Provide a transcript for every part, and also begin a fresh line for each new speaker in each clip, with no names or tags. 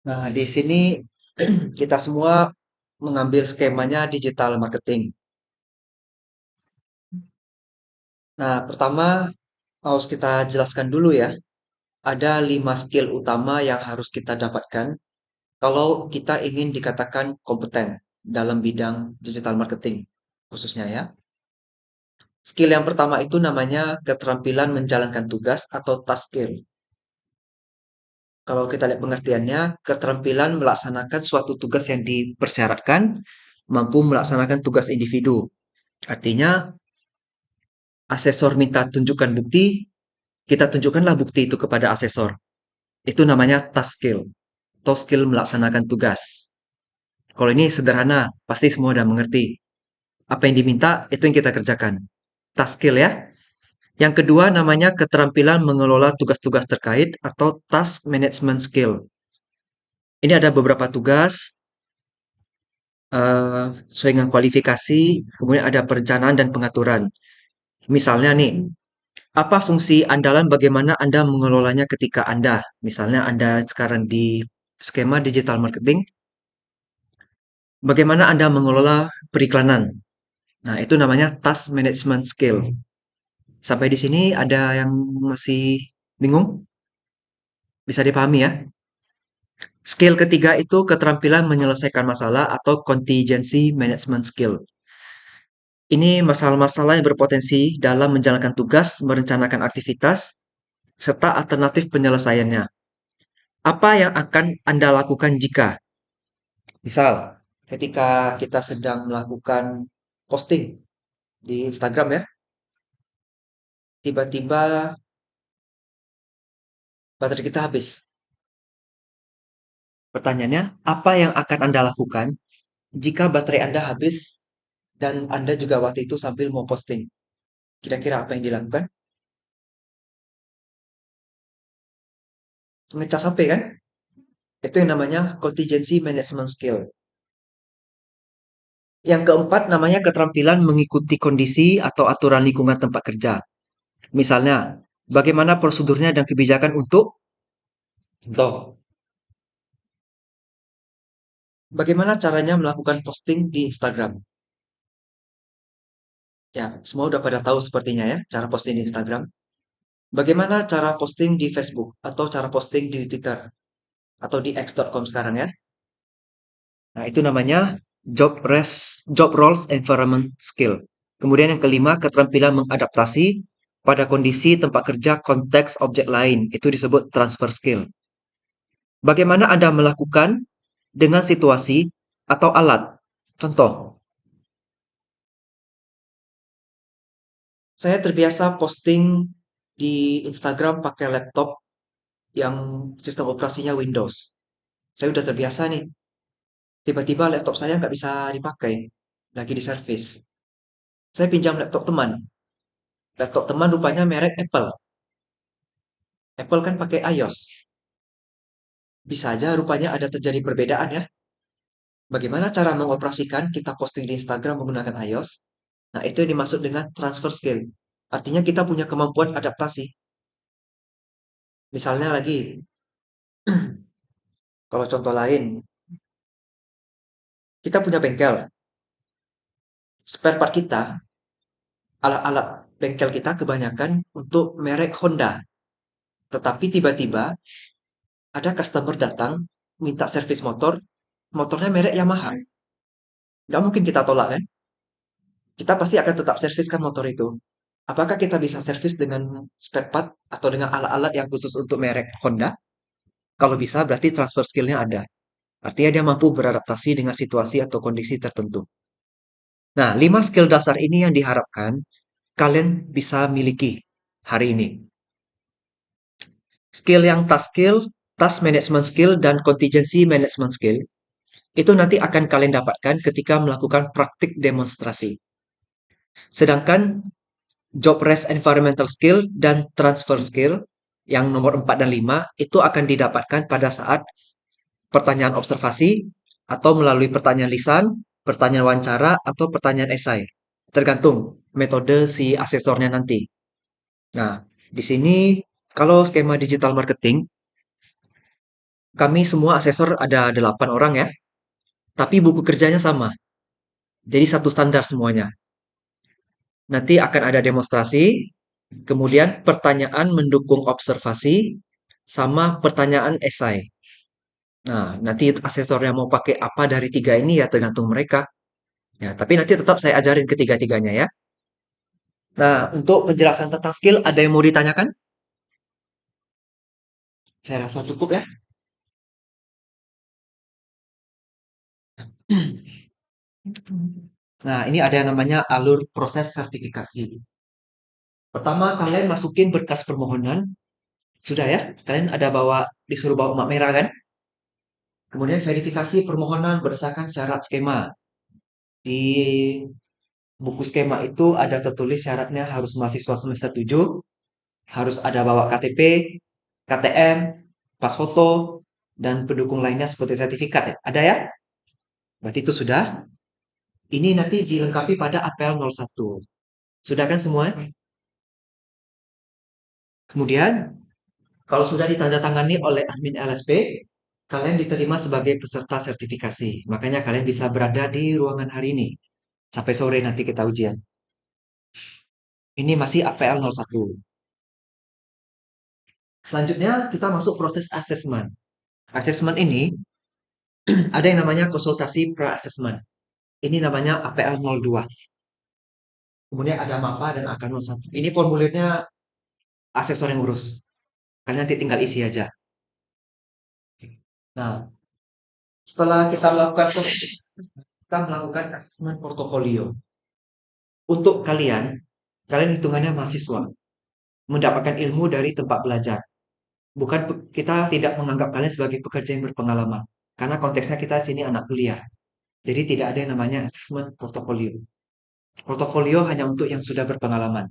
Nah, di sini kita semua mengambil skemanya digital marketing. Nah, pertama harus kita jelaskan dulu ya. Ada 5 skill utama yang harus kita dapatkan kalau kita ingin dikatakan kompeten dalam bidang digital marketing khususnya ya. Skill yang pertama itu namanya keterampilan menjalankan tugas atau task skill. Kalau kita lihat pengertiannya, keterampilan melaksanakan suatu tugas yang dipersyaratkan, mampu melaksanakan tugas individu. Artinya, asesor minta tunjukkan bukti, kita tunjukkanlah bukti itu kepada asesor. Itu namanya task skill, atau skill melaksanakan tugas. Kalau ini sederhana, pasti semua udah mengerti. Apa yang diminta, itu yang kita kerjakan. Task skill ya. Yang kedua namanya keterampilan mengelola tugas-tugas terkait atau task management skill. Ini ada beberapa tugas sesuai dengan kualifikasi, kemudian ada perencanaan dan pengaturan. Misalnya nih, apa fungsi andalan bagaimana Anda mengelolanya ketika Anda, misalnya Anda sekarang di skema digital marketing, bagaimana Anda mengelola periklanan. Nah, itu namanya task management skill. Sampai di sini ada yang masih bingung? Bisa dipahami ya? Skill ketiga itu keterampilan menyelesaikan masalah atau contingency management skill. Ini masalah-masalah yang berpotensi dalam menjalankan tugas, merencanakan aktivitas, serta alternatif penyelesaiannya. Apa yang akan Anda lakukan jika, misal, ketika kita sedang melakukan posting di Instagram ya, tiba-tiba baterai kita habis. Pertanyaannya, apa yang akan Anda lakukan jika baterai Anda habis dan Anda juga waktu itu sambil mau posting? Kira-kira apa yang dilakukan? Ngecas HP kan? Itu yang namanya contingency management skill. Yang keempat namanya keterampilan mengikuti kondisi atau aturan lingkungan tempat kerja. Misalnya, bagaimana prosedurnya dan kebijakan untuk contoh, bagaimana caranya melakukan posting di Instagram. Ya, semua udah pada tahu sepertinya ya, cara posting di Instagram. Bagaimana cara posting di Facebook atau cara posting di Twitter atau di x.com sekarang ya. Nah, itu namanya job roles environment skill. Kemudian yang kelima, keterampilan mengadaptasi pada kondisi tempat kerja konteks objek lain. Itu disebut transfer skill. Bagaimana Anda melakukan dengan situasi atau alat? Contoh, saya terbiasa posting di Instagram pakai laptop yang sistem operasinya Windows. Saya udah terbiasa nih. Tiba-tiba laptop saya nggak bisa dipakai. Lagi di servis. Saya pinjam laptop teman. Laptop teman rupanya merek Apple. Apple kan pakai iOS. Bisa aja rupanya ada terjadi perbedaan ya. Bagaimana cara mengoperasikan kita posting di Instagram menggunakan iOS? Nah, itu yang dimaksud dengan transfer skill. Artinya kita punya kemampuan adaptasi. Misalnya lagi, kalau contoh lain, kita punya bengkel. Spare part kita, alat-alat bengkel kita kebanyakan untuk merek Honda. Tetapi tiba-tiba ada customer datang minta servis motor, motornya merek Yamaha. Nggak mungkin kita tolak kan? Kita pasti akan tetap serviskan motor itu. Apakah kita bisa servis dengan spare part atau dengan alat-alat yang khusus untuk merek Honda? Kalau bisa, berarti transfer skill-nya ada. Artinya dia mampu beradaptasi dengan situasi atau kondisi tertentu. Nah, 5 skill dasar ini yang diharapkan kalian bisa miliki hari ini. Skill yang task management skill, dan contingency management skill, itu nanti akan kalian dapatkan ketika melakukan praktik demonstrasi. Sedangkan job rest environmental skill dan transfer skill yang nomor 4 dan 5 itu akan didapatkan pada saat pertanyaan observasi atau melalui pertanyaan lisan, pertanyaan wawancara, atau pertanyaan esai. Tergantung metode si asesornya nanti. Nah, di sini kalau skema digital marketing, kami semua asesor ada 8 orang ya, tapi buku kerjanya sama. Jadi satu standar semuanya. Nanti akan ada demonstrasi, kemudian pertanyaan mendukung observasi, sama pertanyaan esai. Nah, nanti asesornya mau pakai apa dari tiga ini ya tergantung mereka. Ya, tapi nanti tetap saya ajarin ketiga-tiganya ya. Nah, untuk penjelasan tentang skill, ada yang mau ditanyakan? Saya rasa cukup ya. Nah, ini ada yang namanya alur proses sertifikasi. Pertama, kalian masukin berkas permohonan. Sudah ya? Kalian ada disuruh bawa mak merah kan? Kemudian verifikasi permohonan berdasarkan syarat skema. Di buku skema itu ada tertulis syaratnya harus mahasiswa semester 7, harus ada bawa KTP, KTM, pas foto, dan pendukung lainnya seperti sertifikat ya. Ada ya? Berarti itu sudah. Ini nanti dilengkapi pada apel 01. Sudah kan semua? Kemudian, kalau sudah ditandatangani oleh admin LSP, kalian diterima sebagai peserta sertifikasi. Makanya kalian bisa berada di ruangan hari ini. Sampai sore nanti kita ujian. Ini masih APL 01. Selanjutnya kita masuk proses asesmen. Asesmen ini ada yang namanya konsultasi pra-assessment. Ini namanya APL 02. Kemudian ada MAPA dan AK 01. Ini formulirnya asesor yang urus. Kalian nanti tinggal isi aja. Nah, setelah kita melakukan proses, kita melakukan asesmen portofolio. Untuk kalian, kalian hitungannya mahasiswa, mendapatkan ilmu dari tempat belajar. Bukan kita tidak menganggap kalian sebagai pekerja yang berpengalaman. Karena konteksnya kita sini anak kuliah. Jadi tidak ada yang namanya asesmen portofolio. Portofolio hanya untuk yang sudah berpengalaman.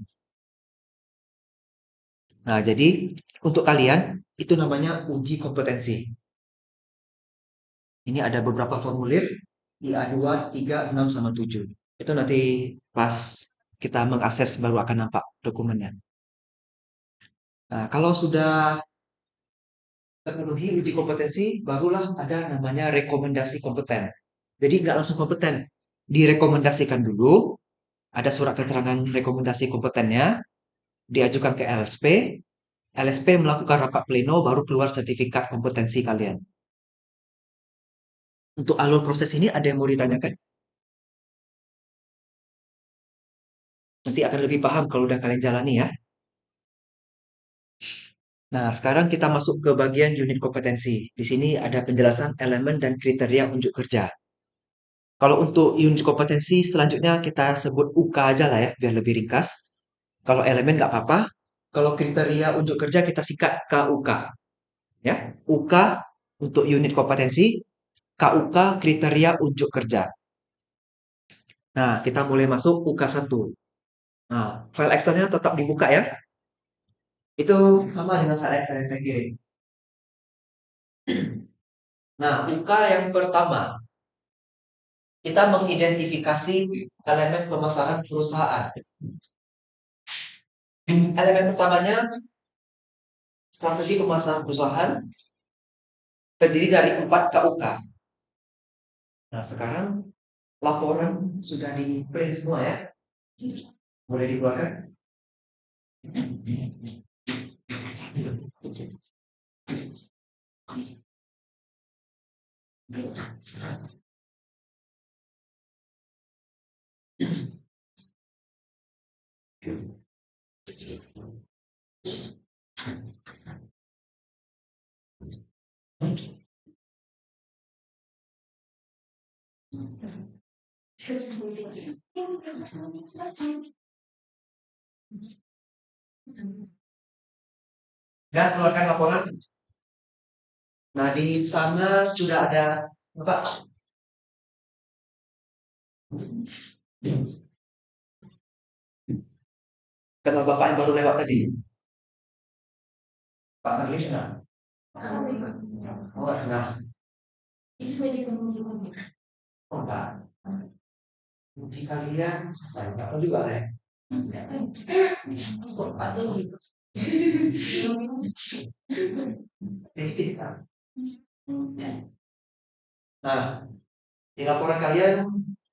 Nah, jadi untuk kalian itu namanya uji kompetensi. Ini ada beberapa formulir di A2, 3, 6, sama 7. Itu nanti pas kita mengakses baru akan nampak dokumennya. Nah, kalau sudah terpenuhi uji kompetensi, barulah ada namanya rekomendasi kompeten. Jadi nggak langsung kompeten. Direkomendasikan dulu, ada surat keterangan rekomendasi kompetennya, diajukan ke LSP, LSP melakukan rapat pleno, baru keluar sertifikat kompetensi kalian. Untuk alur proses ini ada yang mau ditanyakan? Nanti akan lebih paham kalau udah kalian jalani ya. Nah, sekarang kita masuk ke bagian unit kompetensi. Di sini ada penjelasan elemen dan kriteria unjuk kerja. Kalau untuk unit kompetensi selanjutnya kita sebut UK aja lah ya, biar lebih ringkas. Kalau elemen nggak apa-apa. Kalau kriteria unjuk kerja kita singkat KUK. Ya, UK untuk unit kompetensi, KUK kriteria unjuk kerja. Nah, kita mulai masuk UK 1. Nah, file Excelnya tetap dibuka ya. Itu sama dengan file Excel yang saya kirim. Nah, UK yang pertama, kita mengidentifikasi elemen pemasaran perusahaan. Elemen pertamanya, strategi pemasaran perusahaan terdiri dari 4 KUK. Nah, sekarang laporan sudah di print semua ya. Boleh dikeluarkan? Dan keluarkan laporan. Nah, di sana sudah ada Bapak. Kenal Bapak yang baru lewat tadi. Pak Sarli kenal. Oh, nggak kenal. Oh, enggak. Uji kalian, nggak tahu juga ya. Nah, di laporan kalian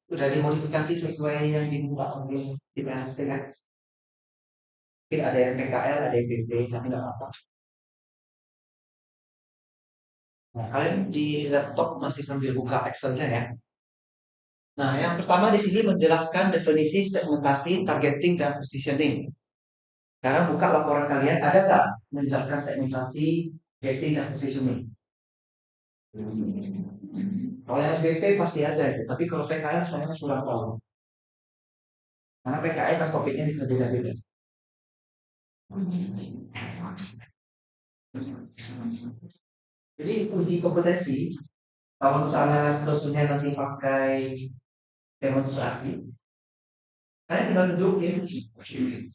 udah dimodifikasi sesuai yang diminta oleh DPHSP kan? Mungkin ada yang PKL, ada yang PP, tapi nggak apa-apa. Nah, kalian di laptop masih sambil buka Excel-nya ya. Nah, yang pertama di sini menjelaskan definisi segmentasi, targeting, dan positioning. Sekarang buka laporan kalian, ada nggak menjelaskan segmentasi, targeting, dan positioning? Kalau yang BP pasti ada, ya. Tapi kalau PKL saya kurang tahu. Karena PKL kan topiknya bisa beda-beda. Jadi uji kompetensi, kalau misalnya dosennya nanti pakai demonstrasi, kalian tinggal tunjukin,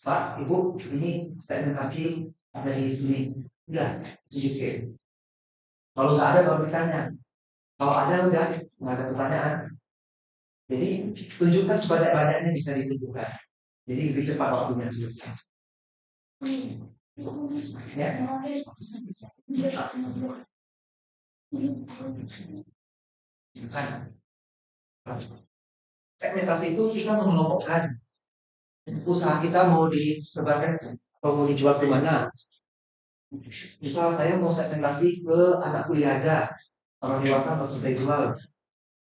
Pak, Ibu, ini segmentasi ada di sini. Udah, sedikit. Kalau nggak ada baru ditanya. Kalau ada udah nggak ada pertanyaan. Jadi tunjukkan sebanyak-banyaknya bisa ditunjukkan. Jadi lebih cepat waktunya selesai. Ya. Kan. Segmentasi itu kita mengelompokkan usaha kita mau disebarkan atau mau dijual ke mana. Misal saya mau segmentasi ke anak kuliah aja, orang dewasa atau sampai jual.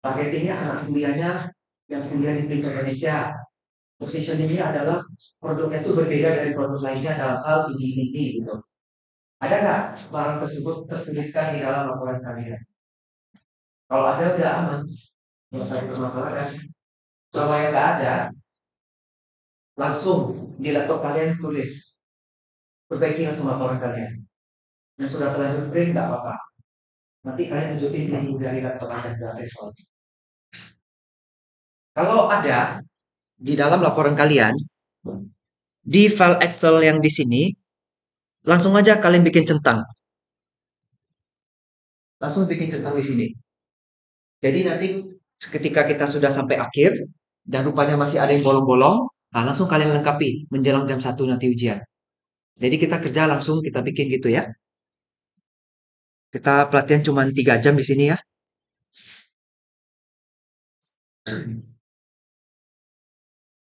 Targetingnya anak kuliahnya yang kuliah di Indonesia. Positioningnya adalah produknya itu berbeda dari produk lainnya dalam hal ini gitu. Ada nggak barang tersebut tertuliskan di dalam laporan kalian? Kalau ada udah aman, nggak usah dipermasalahkan. Kalau yang nggak ada, langsung di laptop kalian tulis, perbaiki langsung laporan kalian. Yang sudah terlanjur print nggak apa-apa. Nanti kalian tunjukin ini dari laptop aja ke asesor. Kalau ada di dalam laporan kalian, di file Excel yang di sini, langsung aja kalian bikin centang. Langsung bikin centang di sini. Jadi nanti ketika kita sudah sampai akhir dan rupanya masih ada yang bolong-bolong, nah langsung kalian lengkapi menjelang jam 1 nanti ujian. Jadi kita kerja langsung kita bikin gitu ya. Kita pelatihan cuma 3 jam di sini ya.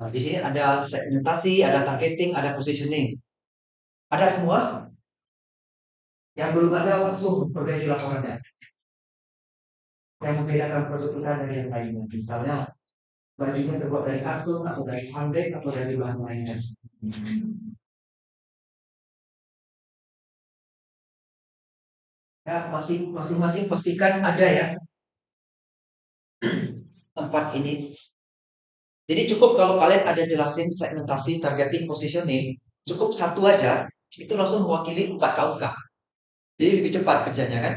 Nah, di sini ada segmentasi, ada targeting, ada positioning. Ada semua. Yang belum ada langsung perbaiki laporannya. Yang membedakan produk kita dari yang lainnya. Misalnya bajunya terbuat dari kartun atau dari handbag atau dari bahan lainnya. Ya, masing-masing pastikan ada ya tempat ini. Jadi cukup kalau kalian ada jelasin segmentasi, targeting, positioning, cukup satu aja, itu langsung mewakili 4 KUK. Jadi lebih cepat kerjanya kan?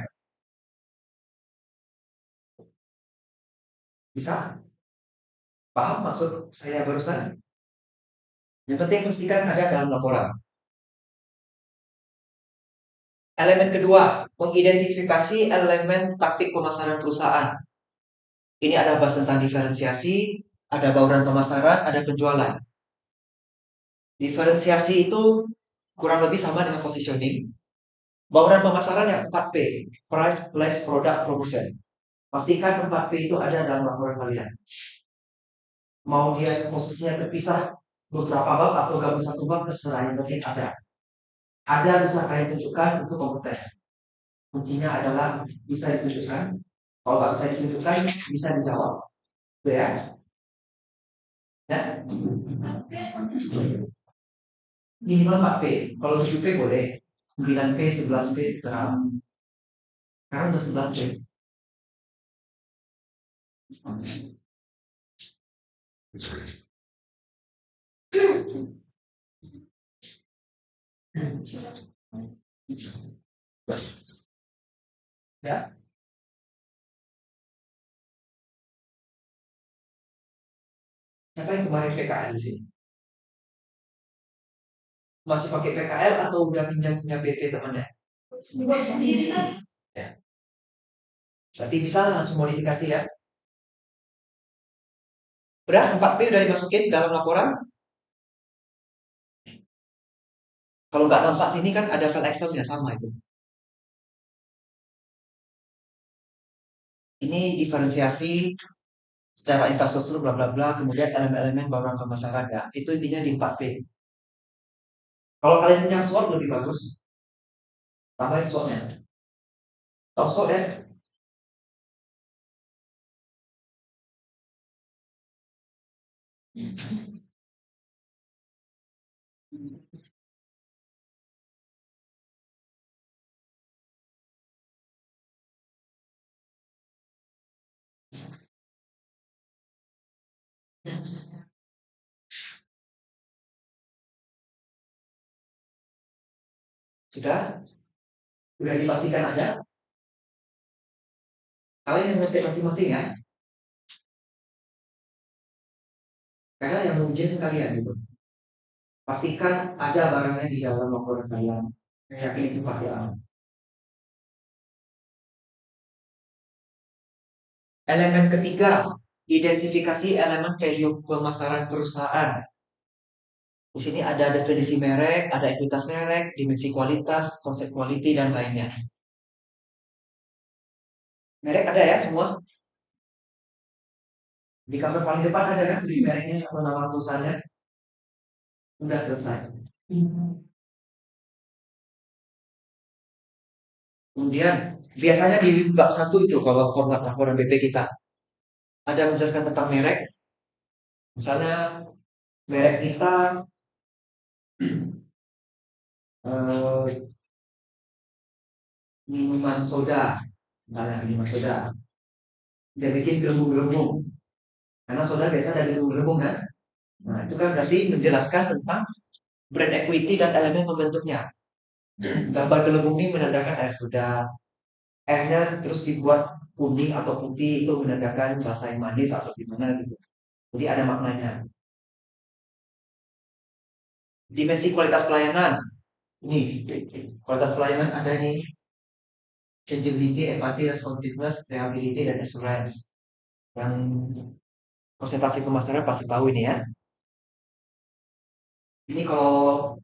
Bisa? Paham maksud saya barusan? Yang penting pastikan ada dalam laporan. Elemen kedua, mengidentifikasi elemen taktik pemasaran perusahaan. Ini ada bahas tentang diferensiasi, ada bauran pemasaran, ada penjualan. Diferensiasi itu kurang lebih sama dengan positioning. Bauran pemasaran yang 4P, price, place, product, promotion. Pastikan 4P itu ada dalam laporan kalian. Mau dia posisinya terpisah beberapa bab atau gabung satu bab terserah, yang penting ada. Ada bisa kalian tunjukkan untuk kompeten. Kuncinya adalah bisa ditunjukkan. Kalau nggak bisa ditunjukkan, bisa dijawab. Itu ya. Ya. Minimal 4P. Kalau 7P boleh. 9P, 11P, terserah. Sekarang udah 11P. Ya. Siapa yang kemarin PKL di sini? Masih pakai PKL atau udah pinjam punya BV temannya? Ya. Berarti bisa langsung modifikasi ya. Udah 4P udah dimasukin dalam laporan. Kalau nggak nampak sini kan ada file Excel-nya sama itu. Ini diferensiasi secara infrastruktur bla bla bla, kemudian elemen-elemen bawaan pemasaran ya. Itu intinya di 4P. Kalau kalian punya SWOT lebih bagus, tambahin SWOT-nya. Tahu SWOT ya? Sudah? Sudah dipastikan ada? Kalian yang ngecek masing-masing ya. Karena yang mengujian kalian gitu. Pastikan ada barangnya di dalam laporan kalian. Saya yakin itu pasti ada. Elemen ketiga, identifikasi elemen value pemasaran perusahaan. Di sini ada definisi merek, ada ekuitas merek, dimensi kualitas, konsep quality, dan lainnya. Merek ada ya semua? Di cover paling depan ada kan di mereknya atau nama perusahaannya? Udah selesai. Kemudian, biasanya di bab satu itu kalau format laporan BP kita, ada menjelaskan tentang merek. Misalnya, merek kita eh, minuman soda. Misalnya minuman soda. Dia bikin gelembung-gelembung. Karena soda biasa ada gelembung-gelembung kan? Nah, itu kan berarti menjelaskan tentang brand equity dan elemen pembentuknya. Gambar gelembung ini menandakan air soda. Airnya terus dibuat kuning atau putih itu menandakan rasa yang manis atau gimana gitu. Jadi ada maknanya. Dimensi kualitas pelayanan. Ini kualitas pelayanan ada nih changeability, empathy, responsiveness, reliability, dan assurance. Yang konsentrasi pemasaran pasti tahu ini ya. Ini kalau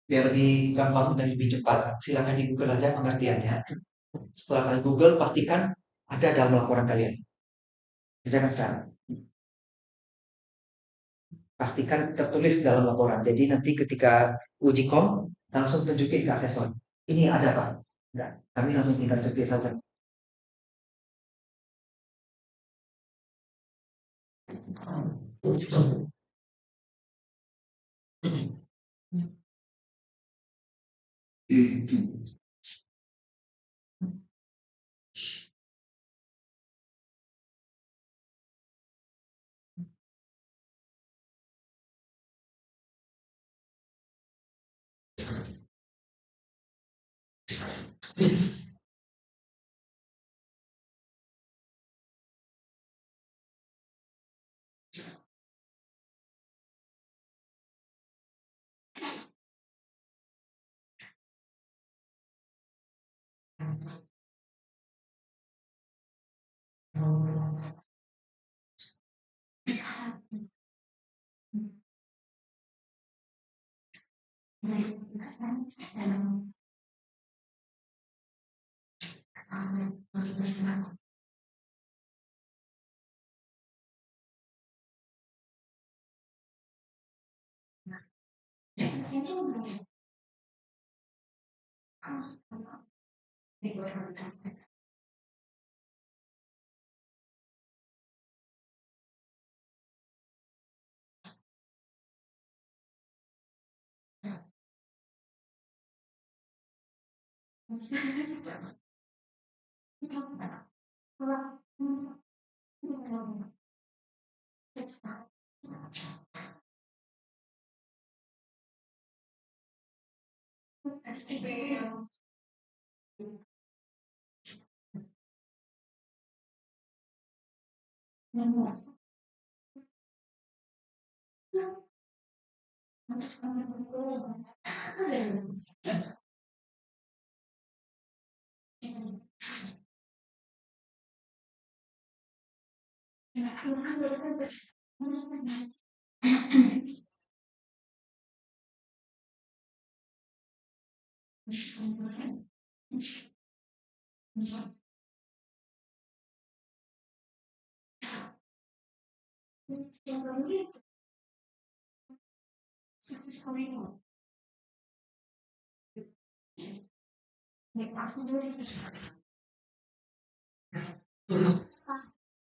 biar lebih gampang dan lebih cepat, silakan di Google aja pengertiannya. Setelah kalian Google, pastikan ada dalam laporan kalian. Jangan sekarang. Pastikan tertulis dalam laporan. Jadi nanti ketika uji kom, langsung tunjukin ke asesor. Ini ada Pak? Enggak. Kami langsung tinggal cek saja.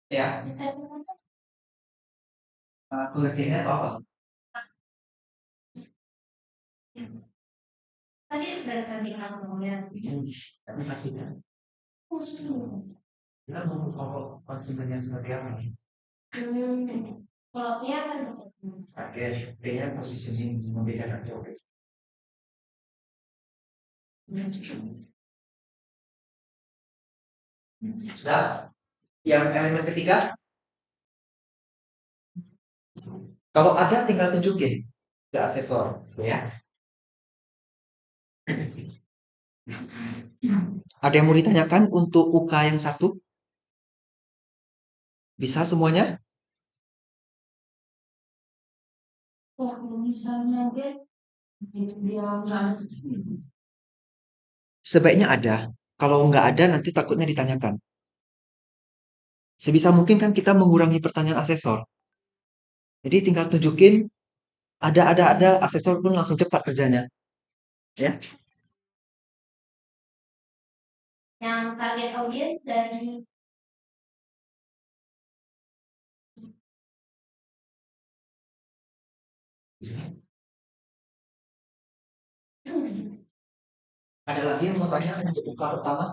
Ya, pengertiannya apa? Tapi pastinya kita mau kelompok konsumennya seperti apa? Oke, kayaknya posisinya membedakan jauh. Sudah, yang elemen ketiga, kalau ada tinggal tunjukin ke asesor, ya. Ada yang mau ditanyakan untuk UK yang satu? Bisa semuanya? Sebaiknya ada. Kalau nggak ada, nanti takutnya ditanyakan. Sebisa mungkin kan kita mengurangi pertanyaan asesor. Jadi tinggal tunjukin, ada, asesor pun langsung cepat kerjanya. Ya, yang target audiens dari ada lagi yang mau tanya untuk UK pertama?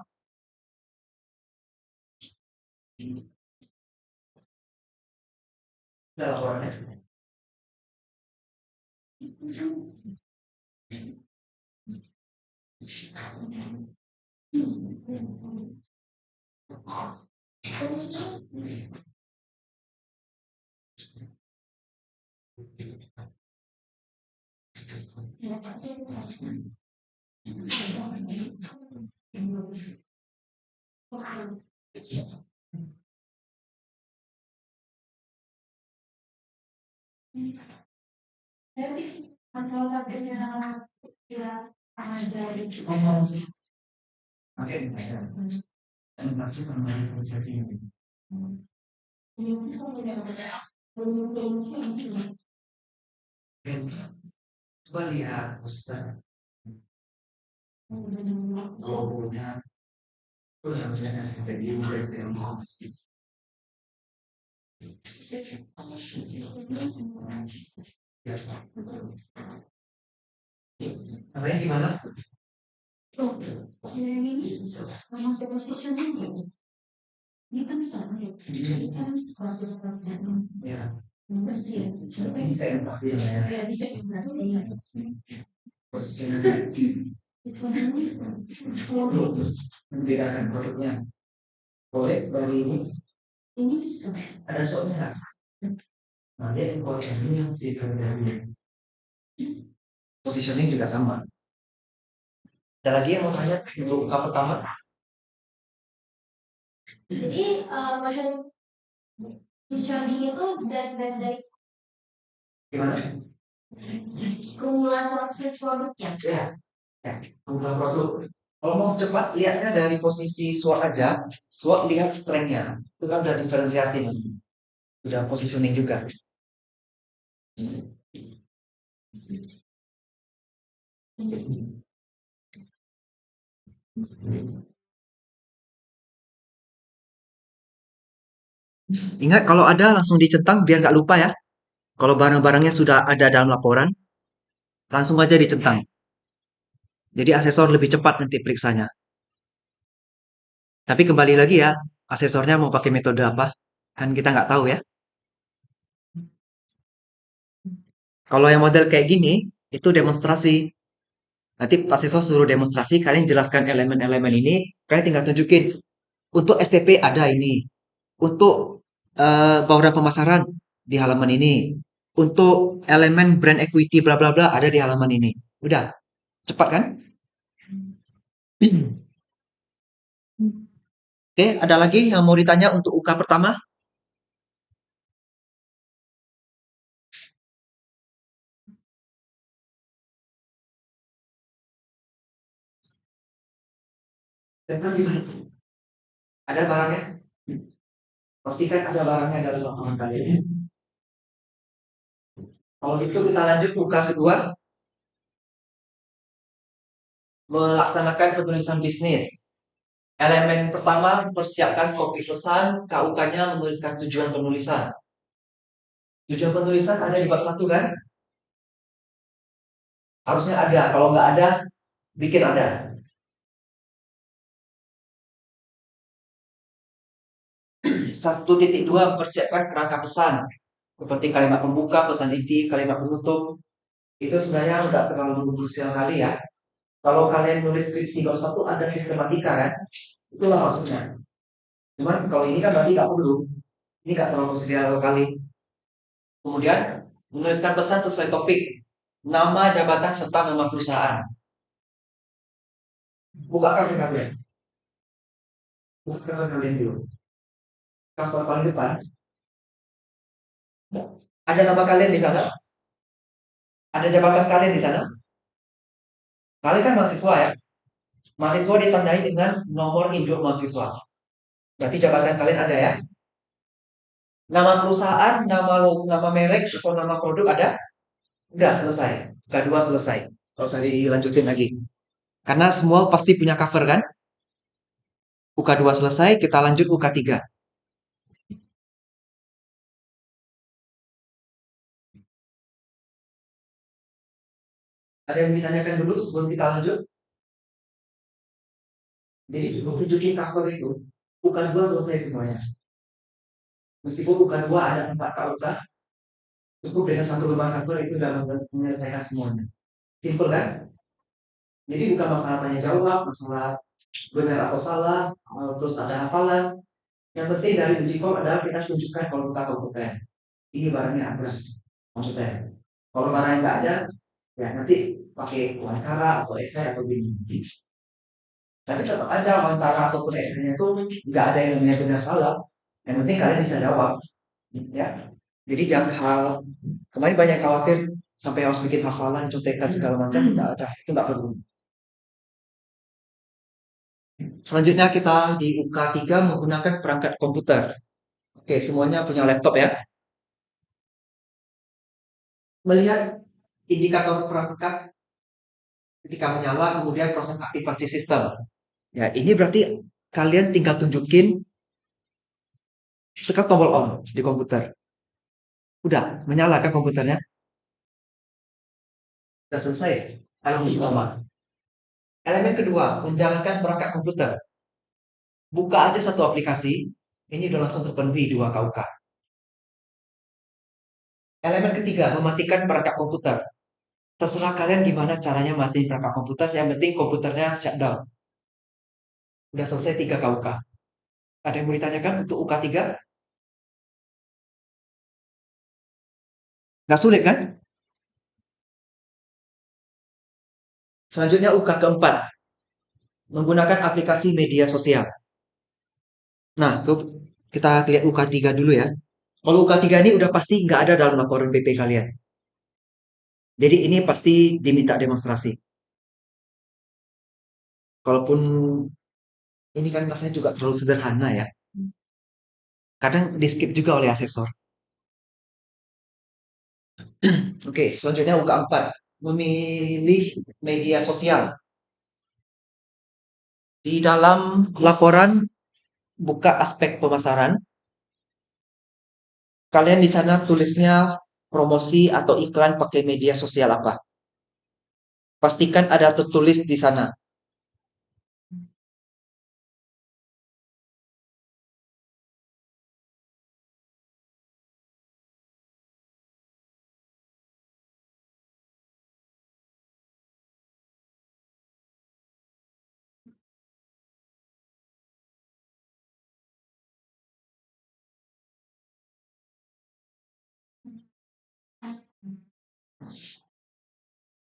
Udah laporannya. Oke, masih mengenai proses ini. Coba lihat poster logonya itu yang jadi yang namanya gimana? Ya, ini saya pasti ya. Posisinya membedakan produknya. Boleh dari ini ada soalnya nggak? Nanti kalau ini yang fitur dari positioning juga sama. Ada lagi yang mau tanya untuk UK pertama? Jadi motion positioning itu dari gimana? Kumulasi produknya. Ya, kumulasi produk. Kalau mau cepat, lihatnya dari posisi SWOT aja. SWOT lihat strength-nya. Itu kan udah diferensiasi. Udah positioning juga. Ingat kalau ada langsung dicentang biar nggak lupa ya. Kalau barang-barangnya sudah ada dalam laporan, langsung aja dicentang. Jadi asesor lebih cepat nanti periksanya. Tapi kembali lagi ya, asesornya mau pakai metode apa? Kan kita nggak tahu ya. Kalau yang model kayak gini, itu demonstrasi. Nanti asesor suruh demonstrasi, kalian jelaskan elemen-elemen ini, kalian tinggal tunjukin. Untuk STP ada ini. Untuk bauran pemasaran di halaman ini. Untuk elemen brand equity bla bla bla ada di halaman ini. Udah, cepat kan? Oke, ada lagi yang mau ditanya untuk UK pertama? Dan kan gimana? Ada barangnya? Pastikan ada barangnya dalam laporan kalian. Kalau gitu kita lanjut buka kedua, melaksanakan penulisan bisnis. Elemen pertama, persiapkan kopi pesan, KUK-nya menuliskan tujuan penulisan. Tujuan penulisan ada di bab satu kan? Harusnya ada. Kalau nggak ada, bikin ada. 1.2 persiapkan kerangka pesan. Seperti kalimat pembuka, pesan inti, kalimat penutup. Itu sebenarnya nggak terlalu krusial kali ya. Kalau kalian nulis skripsi bab satu ada sistematika kan? Itulah maksudnya. Cuman kalau ini kan berarti nggak perlu. Ini nggak terlalu krusial kali. Kemudian menuliskan pesan sesuai topik, nama jabatan serta nama perusahaan. Buka cover kalian. Buka cover kalian dulu. Cover paling depan. Ada nama kalian di sana? Ada jabatan kalian di sana? Kalian kan mahasiswa ya? Mahasiswa ditandai dengan nomor induk mahasiswa. Berarti jabatan kalian ada ya? Nama perusahaan, nama merek, atau nama produk ada? Enggak, selesai. Kedua selesai. Kalau usah dilanjutin lagi. Karena semua pasti punya cover kan? UK2 selesai, kita lanjut UK3. Ada yang ditanyakan dulu sebelum kita lanjut? Jadi untuk tunjukin cover itu, UK2 selesai semuanya. Meskipun UK2 ada 4 KUK, cukup dengan satu lembar cover itu dalam menyelesaikan semuanya. Simple kan? Jadi bukan masalah tanya jawab, masalah benar atau salah, terus ada hafalan. Yang penting dari uji kom adalah kita tunjukkan kalau kita kompeten. Ini barangnya ada, kompeten. Kalau barang nggak ada, ya nanti pakai wawancara atau esai atau gini. Tapi tetap aja wawancara ataupun esainya itu nggak ada yang namanya benar salah. Yang penting kalian bisa jawab, ya. Jadi jangan hal kemarin banyak khawatir sampai harus bikin hafalan, contekan segala macam, nggak ada, itu nggak perlu. Selanjutnya kita di UK3 menggunakan perangkat komputer. Oke, semuanya punya laptop ya. Melihat indikator perangkat ketika menyala, kemudian proses aktivasi sistem. Ya, ini berarti kalian tinggal tunjukin tekan tombol on di komputer. Udah, menyala kan komputernya? Udah selesai. Elemen pertama. Elemen kedua, menjalankan perangkat komputer. Buka aja satu aplikasi, ini udah langsung terpenuhi 2 KUK. Elemen ketiga, mematikan perangkat komputer. Terserah kalian gimana caranya matiin perangkat komputer, yang penting komputernya shutdown. Udah selesai 3 KUK. Ada yang mau ditanyakan untuk UK3? Nggak sulit kan? Selanjutnya UK keempat, menggunakan aplikasi media sosial. Nah, kita lihat UK3 dulu ya. Kalau UK3 ini udah pasti nggak ada dalam laporan PP kalian. Jadi ini pasti diminta demonstrasi. Kalaupun ini kan rasanya juga terlalu sederhana ya. Kadang di skip juga oleh asesor. Oke, selanjutnya UK4, memilih media sosial. Di dalam laporan buka aspek pemasaran, kalian di sana tulisnya promosi atau iklan pakai media sosial apa. Pastikan ada tertulis di sana.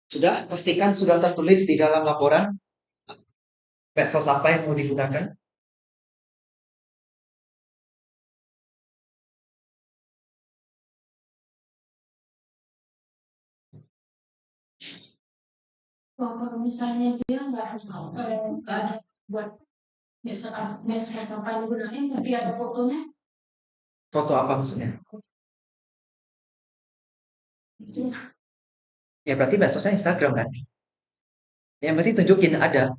Sudah, pastikan sudah tertulis di dalam laporan medsos apa yang mau digunakan. Kalau misalnya dia nggak ada buat
Biasa kapan gunain tapi ada fotonya.
Foto apa maksudnya?
Itu
Ya berarti medsosnya Instagram kan? Yang berarti tunjukin ada.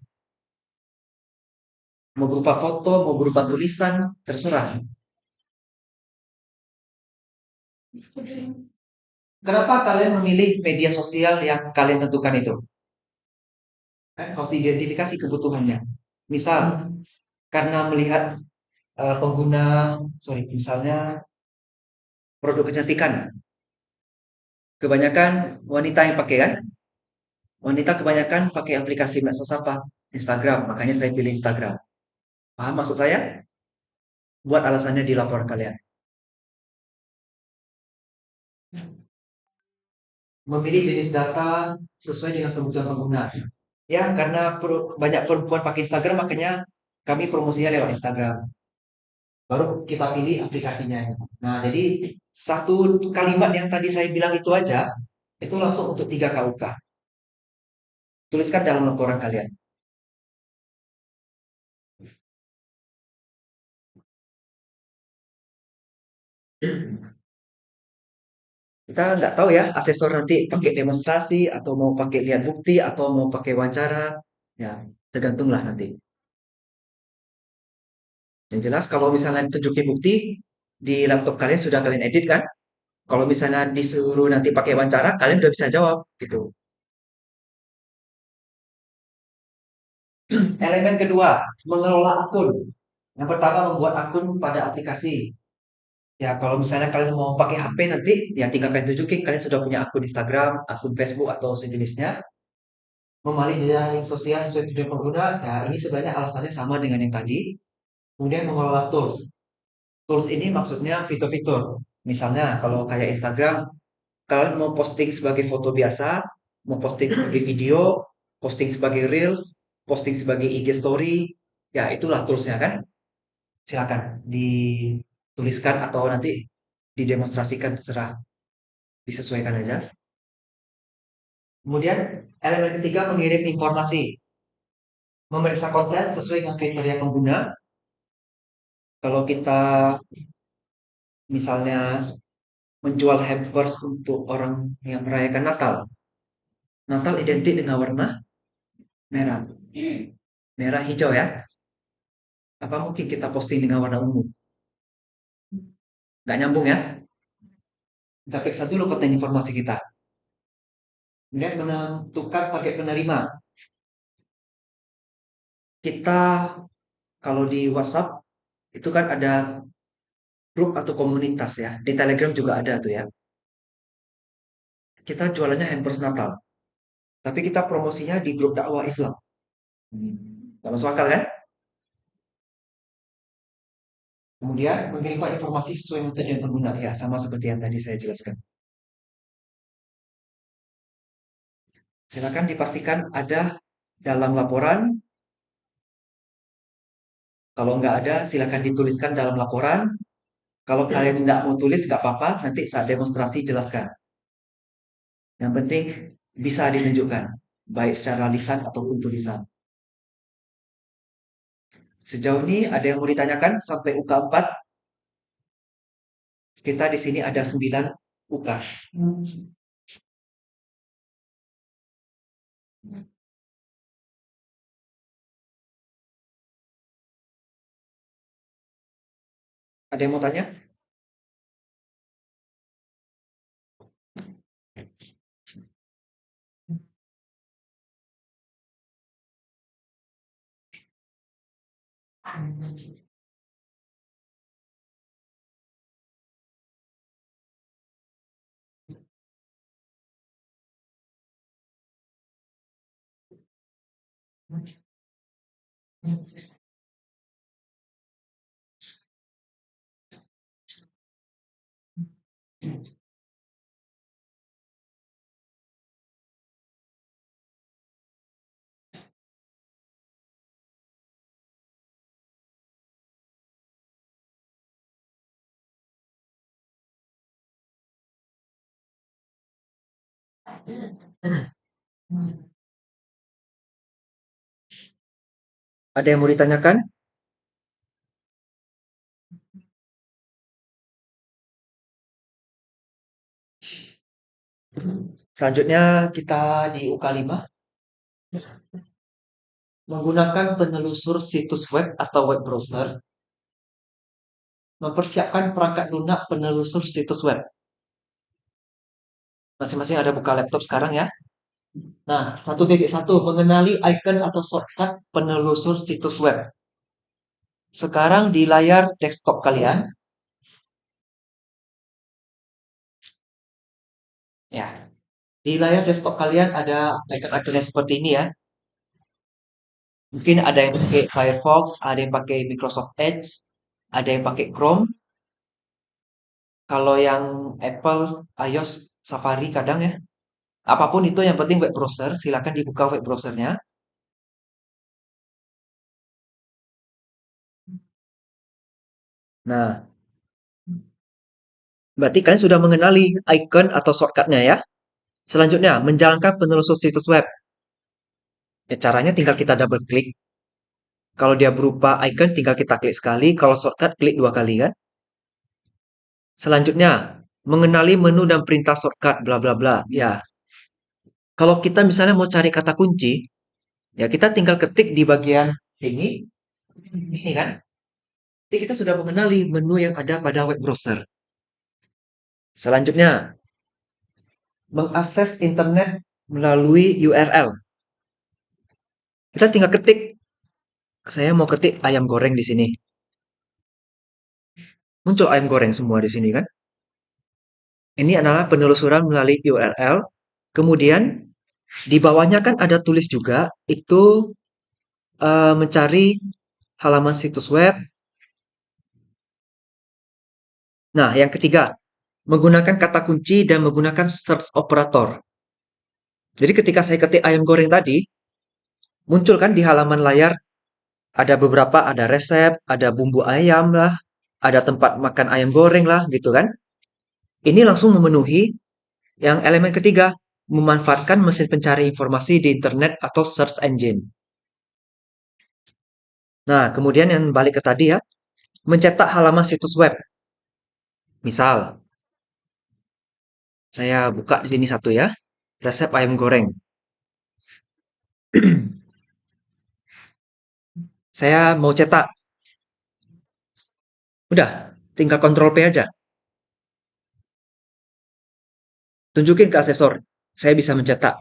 Mau berupa foto, mau berupa tulisan, terserah. Kenapa kalian memilih media sosial yang kalian tentukan itu? Kan harus diidentifikasi kebutuhannya. Misal, karena melihat pengguna, sorry, misalnya produk kecantikan. Kebanyakan wanita yang pakai kan? Wanita kebanyakan pakai aplikasi medsos apa? Instagram, makanya saya pilih Instagram. Paham maksud saya? Buat alasannya di laporan kalian. Memilih jenis data sesuai dengan kebutuhan pengguna. Ya, karena banyak perempuan pakai Instagram, makanya kami promosinya lewat Instagram. Baru kita pilih aplikasinya. Nah, jadi satu kalimat yang tadi saya bilang itu aja, itu langsung untuk 3 KUK. Tuliskan dalam laporan kalian. Kita nggak tahu ya, asesor nanti pakai demonstrasi, atau mau pakai lihat bukti, atau mau pakai wawancara. Ya, tergantunglah nanti. Yang jelas kalau misalnya tunjukin bukti, di laptop kalian sudah kalian edit kan? Kalau misalnya disuruh nanti pakai wawancara, kalian udah bisa jawab gitu. Elemen kedua, mengelola akun. Yang pertama, membuat akun pada aplikasi. Ya, kalau misalnya kalian mau pakai HP nanti, ya tinggal kalian tunjukin kalian sudah punya akun Instagram, akun Facebook atau sejenisnya. Memalih jejaring sosial sesuai tujuan pengguna. Nah, ini sebenarnya alasannya sama dengan yang tadi. Kemudian mengelola tools. Tools ini maksudnya fitur-fitur. Misalnya kalau kayak Instagram, kalian mau posting sebagai foto biasa, mau posting sebagai video, posting sebagai reels, posting sebagai IG story, ya itulah toolsnya kan. Silakan dituliskan atau nanti didemonstrasikan, terserah, disesuaikan aja. Kemudian elemen ketiga, mengirim informasi. Memeriksa konten sesuai dengan kriteria pengguna. Kalau kita misalnya menjual hampers untuk orang yang merayakan Natal. Natal identik dengan warna merah. Merah hijau ya. Apa mungkin kita posting dengan warna ungu? Nggak nyambung ya. Kita periksa dulu konten informasi kita. Kemudian menentukan target penerima. Kita kalau di WhatsApp itu kan ada grup atau komunitas ya. Di Telegram juga ada tuh ya. Kita jualannya hampers Natal. Tapi kita promosinya di grup dakwah Islam. Gak masuk akal kan? Kemudian mengirimkan informasi sesuai dengan tujuan pengguna. Ya, sama seperti yang tadi saya jelaskan. Silakan dipastikan ada dalam laporan. Kalau nggak ada, silakan dituliskan dalam laporan. Kalau kalian nggak mau tulis, nggak apa-apa. Nanti saat demonstrasi jelaskan. Yang penting bisa ditunjukkan, baik secara lisan ataupun tulisan. Sejauh ini ada yang mau ditanyakan sampai UK 4? Kita di sini ada 9 UK. Ada yang mau tanya? Ada yang mau ditanyakan? Selanjutnya kita di UK5 menggunakan penelusur situs web atau web browser, mempersiapkan perangkat lunak penelusur situs web. Masing-masing ada buka laptop sekarang ya. Nah, 1.1 mengenali icon atau shortcut penelusur situs web. Sekarang di layar desktop kalian, ya, di layar desktop kalian ada icon-iconnya seperti ini ya. Mungkin ada yang pakai Firefox, ada yang pakai Microsoft Edge, ada yang pakai Chrome. Kalau yang Apple, iOS, Safari kadang ya. Apapun itu yang penting web browser, silakan dibuka web browsernya. Nah, berarti kalian sudah mengenali icon atau shortcutnya ya. Selanjutnya, menjalankan penelusur situs web. Ya, caranya tinggal kita double klik. Kalau dia berupa icon, tinggal kita klik sekali. Kalau shortcut, klik 2 kali kan. Selanjutnya, mengenali menu dan perintah shortcut, bla bla bla. Ya, kalau kita misalnya mau cari kata kunci, ya kita tinggal ketik di bagian sini, ini kan. Jadi kita sudah mengenali menu yang ada pada web browser. Selanjutnya, mengakses internet melalui URL. Kita tinggal ketik, saya mau ketik ayam goreng di sini. Muncul ayam goreng semua di sini kan. Ini adalah penelusuran melalui URL. Kemudian di bawahnya kan ada tulis juga itu mencari halaman situs web. Nah, yang ketiga, menggunakan kata kunci dan menggunakan search operator. Jadi ketika saya ketik ayam goreng tadi, muncul kan di halaman layar ada beberapa, ada resep, ada bumbu ayam lah, ada tempat makan ayam goreng lah, gitu kan. Ini langsung memenuhi yang elemen ketiga, memanfaatkan mesin pencari informasi di internet atau search engine. Nah, kemudian yang balik ke tadi ya, mencetak halaman situs web. Misal, saya buka di sini satu ya, resep ayam goreng. Saya mau cetak, udah, tinggal Ctrl P aja. Tunjukin ke asesor, saya bisa mencetak.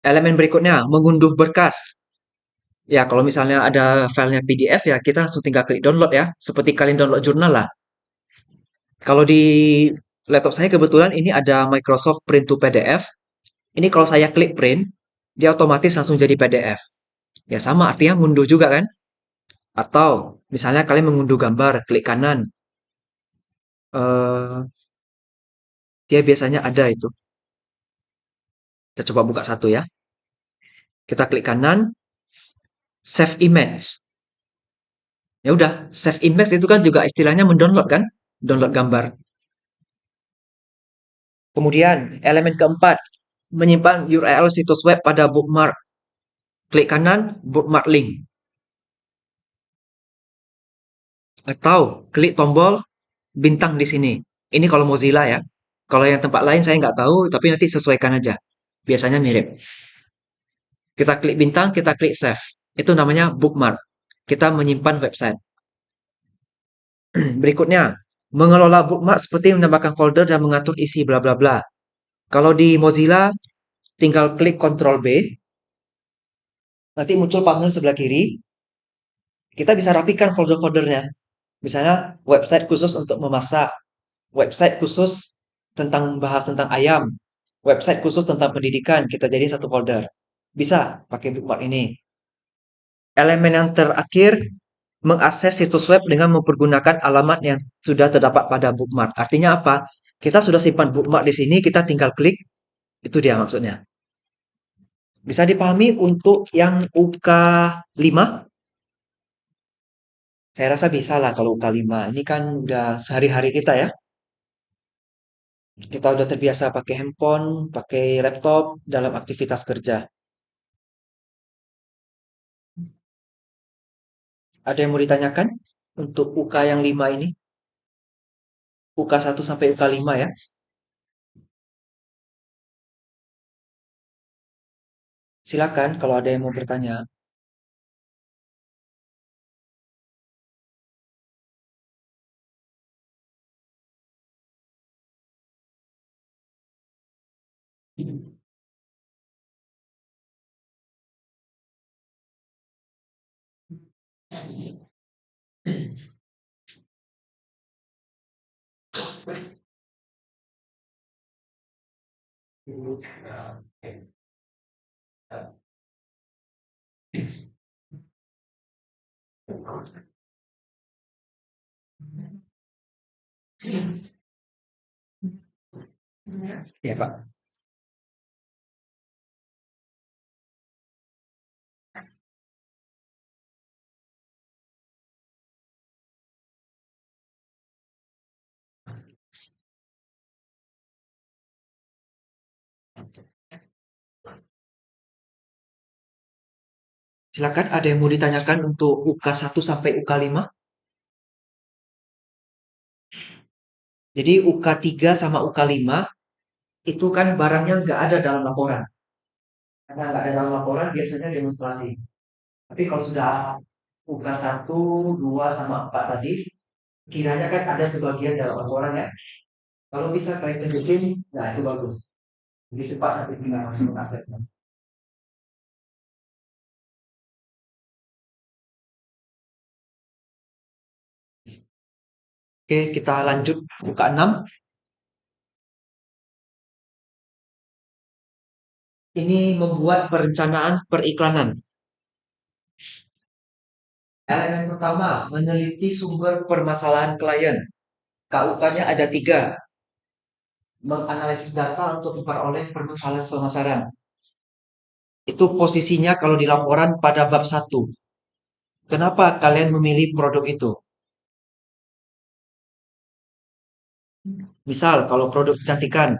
Elemen berikutnya, mengunduh berkas. Ya, kalau misalnya ada filenya PDF ya, kita langsung tinggal klik download ya, seperti kalian download jurnal lah. Kalau di laptop saya kebetulan ini ada Microsoft Print to PDF. Ini kalau saya klik print, dia otomatis langsung jadi PDF. Ya sama, artinya ngunduh juga kan? Atau misalnya kalian mengunduh gambar, klik kanan. eh Dia biasanya ada itu. Kita coba buka satu ya. Kita klik kanan, save image. Ya udah, save image itu kan juga istilahnya mendownload kan? Download gambar. Kemudian, elemen keempat, menyimpan URL situs web pada bookmark. Klik kanan, bookmark link. Atau klik tombol bintang di sini. Ini kalau Mozilla ya. Kalau yang tempat lain saya nggak tahu, tapi nanti sesuaikan aja. Biasanya mirip. Kita klik bintang, kita klik save. Itu namanya bookmark. Kita menyimpan website. Berikutnya, mengelola bookmark seperti menambahkan folder dan mengatur isi bla bla bla. Kalau di Mozilla, tinggal klik Ctrl B. Nanti muncul panel sebelah kiri. Kita bisa rapikan folder-foldernya. Misalnya, website khusus untuk memasak, website khusus tentang bahas tentang ayam, website khusus tentang pendidikan, kita jadi satu folder. Bisa pakai bookmark ini. Elemen yang terakhir, mengakses situs web dengan mempergunakan alamat yang sudah terdapat pada bookmark. Artinya apa? Kita sudah simpan bookmark di sini, kita tinggal klik, itu dia maksudnya. Bisa dipahami untuk yang UK5? Saya rasa bisa lah kalau UK5. Ini kan udah sehari-hari kita ya. Kita udah terbiasa pakai handphone, pakai laptop dalam aktivitas kerja. Ada yang mau ditanyakan untuk UK yang 5 ini? UK1 sampai UK5 ya. Silakan kalau ada yang mau bertanya. Ya, Pak. Silakan ada yang mau ditanyakan untuk UK1 sampai UK5? Jadi UK3 sama UK5 itu kan barangnya nggak ada dalam laporan. Karena nggak ada dalam laporan biasanya demonstratif. Tapi kalau sudah UK1, 2 sama 4 tadi, kiranya kan ada sebagian dalam laporan ya. Kalau bisa kalian tunjukin, nah itu bagus. Lebih cepat nanti tinggal langsung aksesnya. Oke, kita lanjut buka 6. Ini membuat perencanaan periklanan. Elemen pertama, meneliti sumber permasalahan klien. KUK-nya ada 3. Menganalisis data untuk memperoleh permasalahan pemasaran. Itu posisinya kalau di laporan pada bab 1. Kenapa kalian memilih produk itu? Misal, kalau produk kecantikan,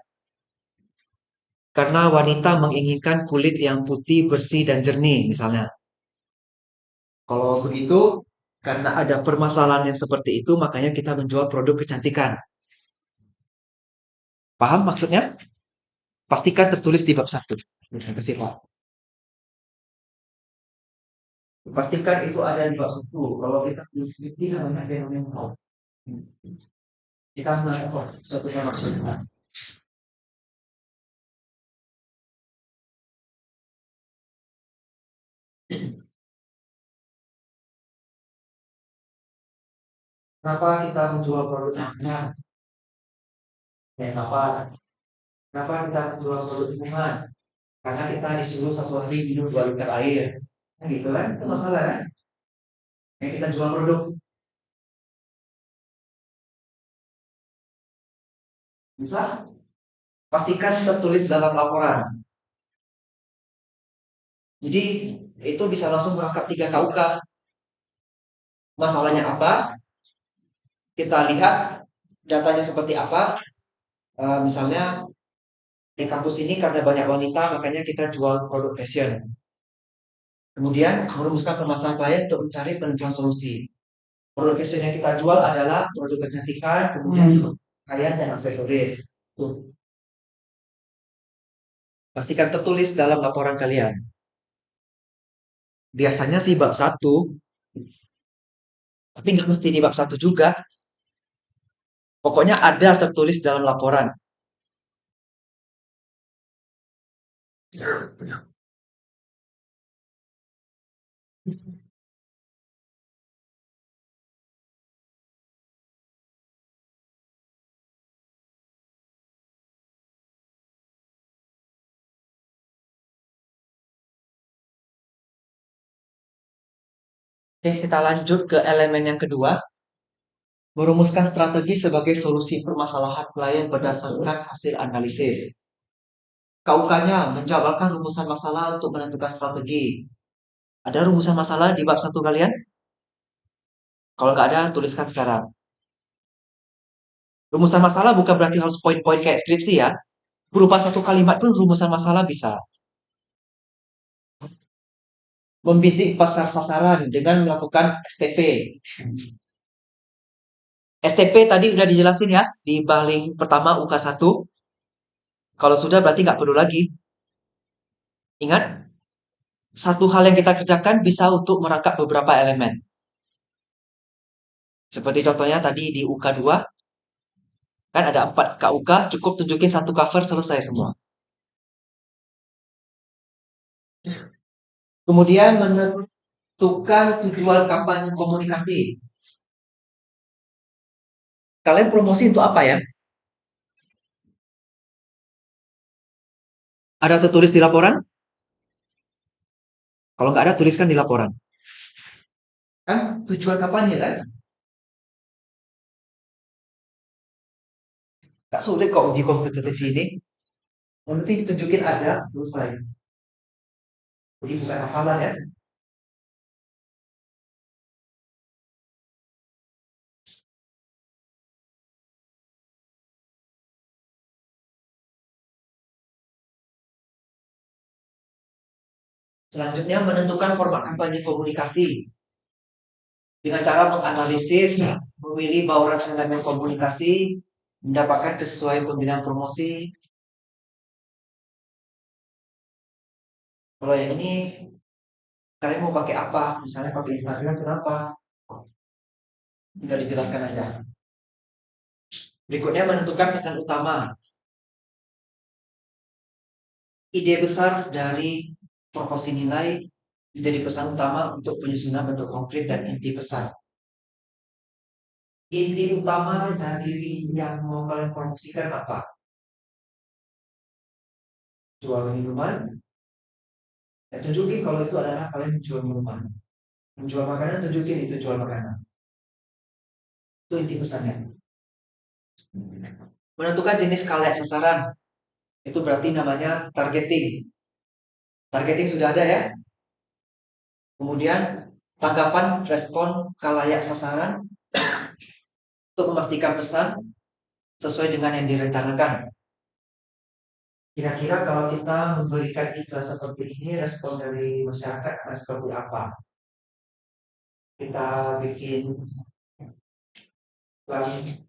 karena wanita menginginkan kulit yang putih, bersih, dan jernih, misalnya. Kalau begitu, karena ada permasalahan yang seperti itu, makanya kita menjual produk kecantikan. Paham maksudnya? Pastikan tertulis di bab 1. Terima kasih, Pak. Pastikan itu ada di bab 1. Kalau kita teliti namanya fenomena. Kita melakukan suatu maksudnya. Kenapa kita menjual produk makanan? Ya, kenapa kita menjual produk minuman? Karena kita disuruh satu hari minum 2 liter air. Nah, gitu kan? Itu masalah kan? Yang kita jual produk. Bisa? Pastikan tertulis dalam laporan. Jadi itu bisa langsung merangkap 3 KUK. Masalahnya apa? Kita lihat datanya seperti apa. Misalnya di kampus ini karena banyak wanita, makanya kita jual produk fashion. Kemudian merumuskan permasalahan klien untuk mencari penentuan solusi. Produk fashion yang kita jual adalah produk kecantikan, kemudian pakaian dan aksesoris. Tuh. Pastikan tertulis dalam laporan kalian. Biasanya sih bab 1, tapi nggak mesti di bab 1 juga. Pokoknya ada tertulis dalam laporan. Oke, kita lanjut ke elemen yang kedua. Merumuskan strategi sebagai solusi permasalahan klien berdasarkan hasil analisis. KUK-nya menjabarkan rumusan masalah untuk menentukan strategi. Ada rumusan masalah di bab 1 kalian? Kalau nggak ada, tuliskan sekarang. Rumusan masalah bukan berarti harus poin-poin kayak skripsi ya. Berupa satu kalimat pun rumusan masalah bisa. Membidik pasar sasaran dengan melakukan STV. STP tadi udah dijelasin ya di baling pertama UK1. Kalau sudah berarti nggak perlu lagi. Ingat? satu hal yang kita kerjakan bisa untuk merangkap beberapa elemen. Seperti contohnya tadi di UK2, kan ada 4 KUK, cukup tunjukin satu cover selesai semua. Kemudian menentukan tujuan kampanye komunikasi. Kalian promosi untuk apa ya? Ada tertulis di laporan? Kalau nggak ada, tuliskan di laporan. Kan tujuan kampanye kan? Nggak sulit kok uji kompetensi ini. Yang penting ditunjukin ada, selesai. Jadi bukan hafalan ya. Selanjutnya menentukan format kampanye komunikasi dengan cara menganalisis, memilih bauran elemen komunikasi, mendapatkan kesesuaian pembinaan promosi. Kalau yang ini kalian mau pakai apa? Misalnya pakai Instagram, kenapa? Tinggal dijelaskan aja. Berikutnya menentukan pesan utama. Ide besar dari proporsi nilai menjadi pesan utama untuk penyusunan bentuk konkret dan inti pesan. Inti utama dari yang mau kalian promosikan apa? Jual minuman. Ya, tunjukin kalau itu adalah kalian menjual minuman. Menjual makanan, tunjukin itu jual makanan. Itu inti pesannya. Menentukan jenis kalayak sasaran. Itu berarti namanya targeting. Targeting sudah ada ya. Kemudian tanggapan respon kalayak sasaran untuk memastikan pesan sesuai dengan yang direncanakan. Kira-kira kalau kita memberikan iklan seperti ini, respon dari masyarakat akan seperti apa? Kita bikin iklan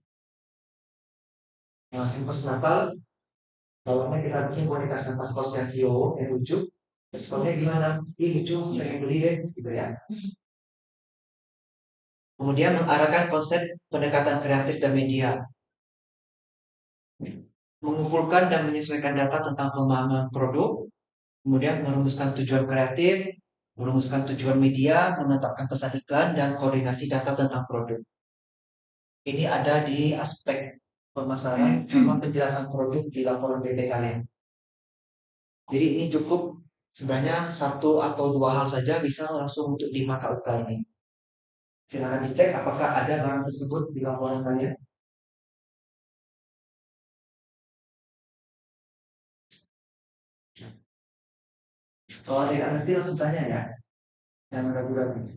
hampers Natal, bawahnya kita bikin boneka Santa Claus yang hijau, yang lucu. Responnya gimana? Ih lucu, pengen beli deh, gitu ya. Kemudian mengarahkan konsep pendekatan kreatif dan media. Mengumpulkan dan menyesuaikan data tentang pemahaman produk, kemudian merumuskan tujuan kreatif, merumuskan tujuan media, menetapkan pesan iklan, dan koordinasi data tentang produk. Ini ada di aspek pemasaran sama penjelasan produk di laporan PT kalian. Jadi ini cukup sebenarnya satu atau dua hal saja bisa langsung untuk di mata ukta ini. Silakan dicek apakah ada barang tersebut di laporan kalian. Kalau tidak ngerti langsung tanya ya, jangan ragu-ragu.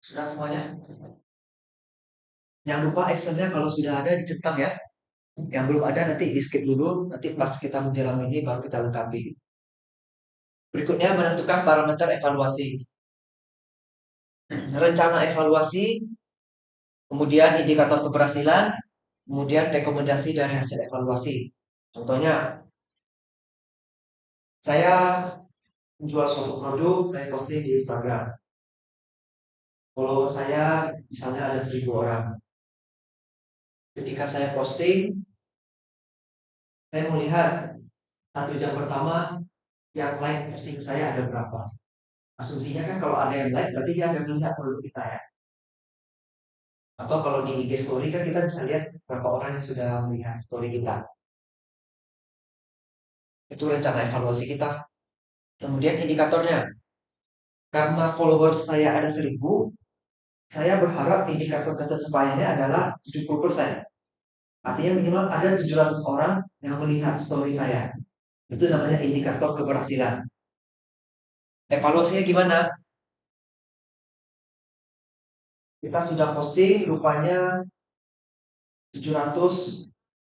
Sudah semuanya? Jangan lupa Excelnya kalau sudah ada dicetak ya. Yang belum ada nanti di skip dulu, nanti pas kita menjelang ini baru kita lengkapi. Berikutnya menentukan parameter evaluasi. Rencana evaluasi, kemudian indikator keberhasilan, kemudian rekomendasi dari hasil evaluasi. Contohnya, saya menjual suatu produk, saya posting di Instagram. Follower saya misalnya ada 1.000 orang. Ketika saya posting, saya melihat 1 jam pertama yang like posting saya ada berapa. Asumsinya kan kalau ada yang like berarti dia ada melihat produk kita ya. Atau kalau di IG story kan kita bisa lihat berapa orang yang sudah melihat story kita. Itu rencana evaluasi kita. Kemudian indikatornya, karena followers saya ada 1.000, saya berharap indikator pencapaiannya adalah 70%. Artinya minimal ada 700 orang yang melihat story saya. Itu namanya indikator keberhasilan. Evaluasinya gimana? Kita sudah posting, rupanya 700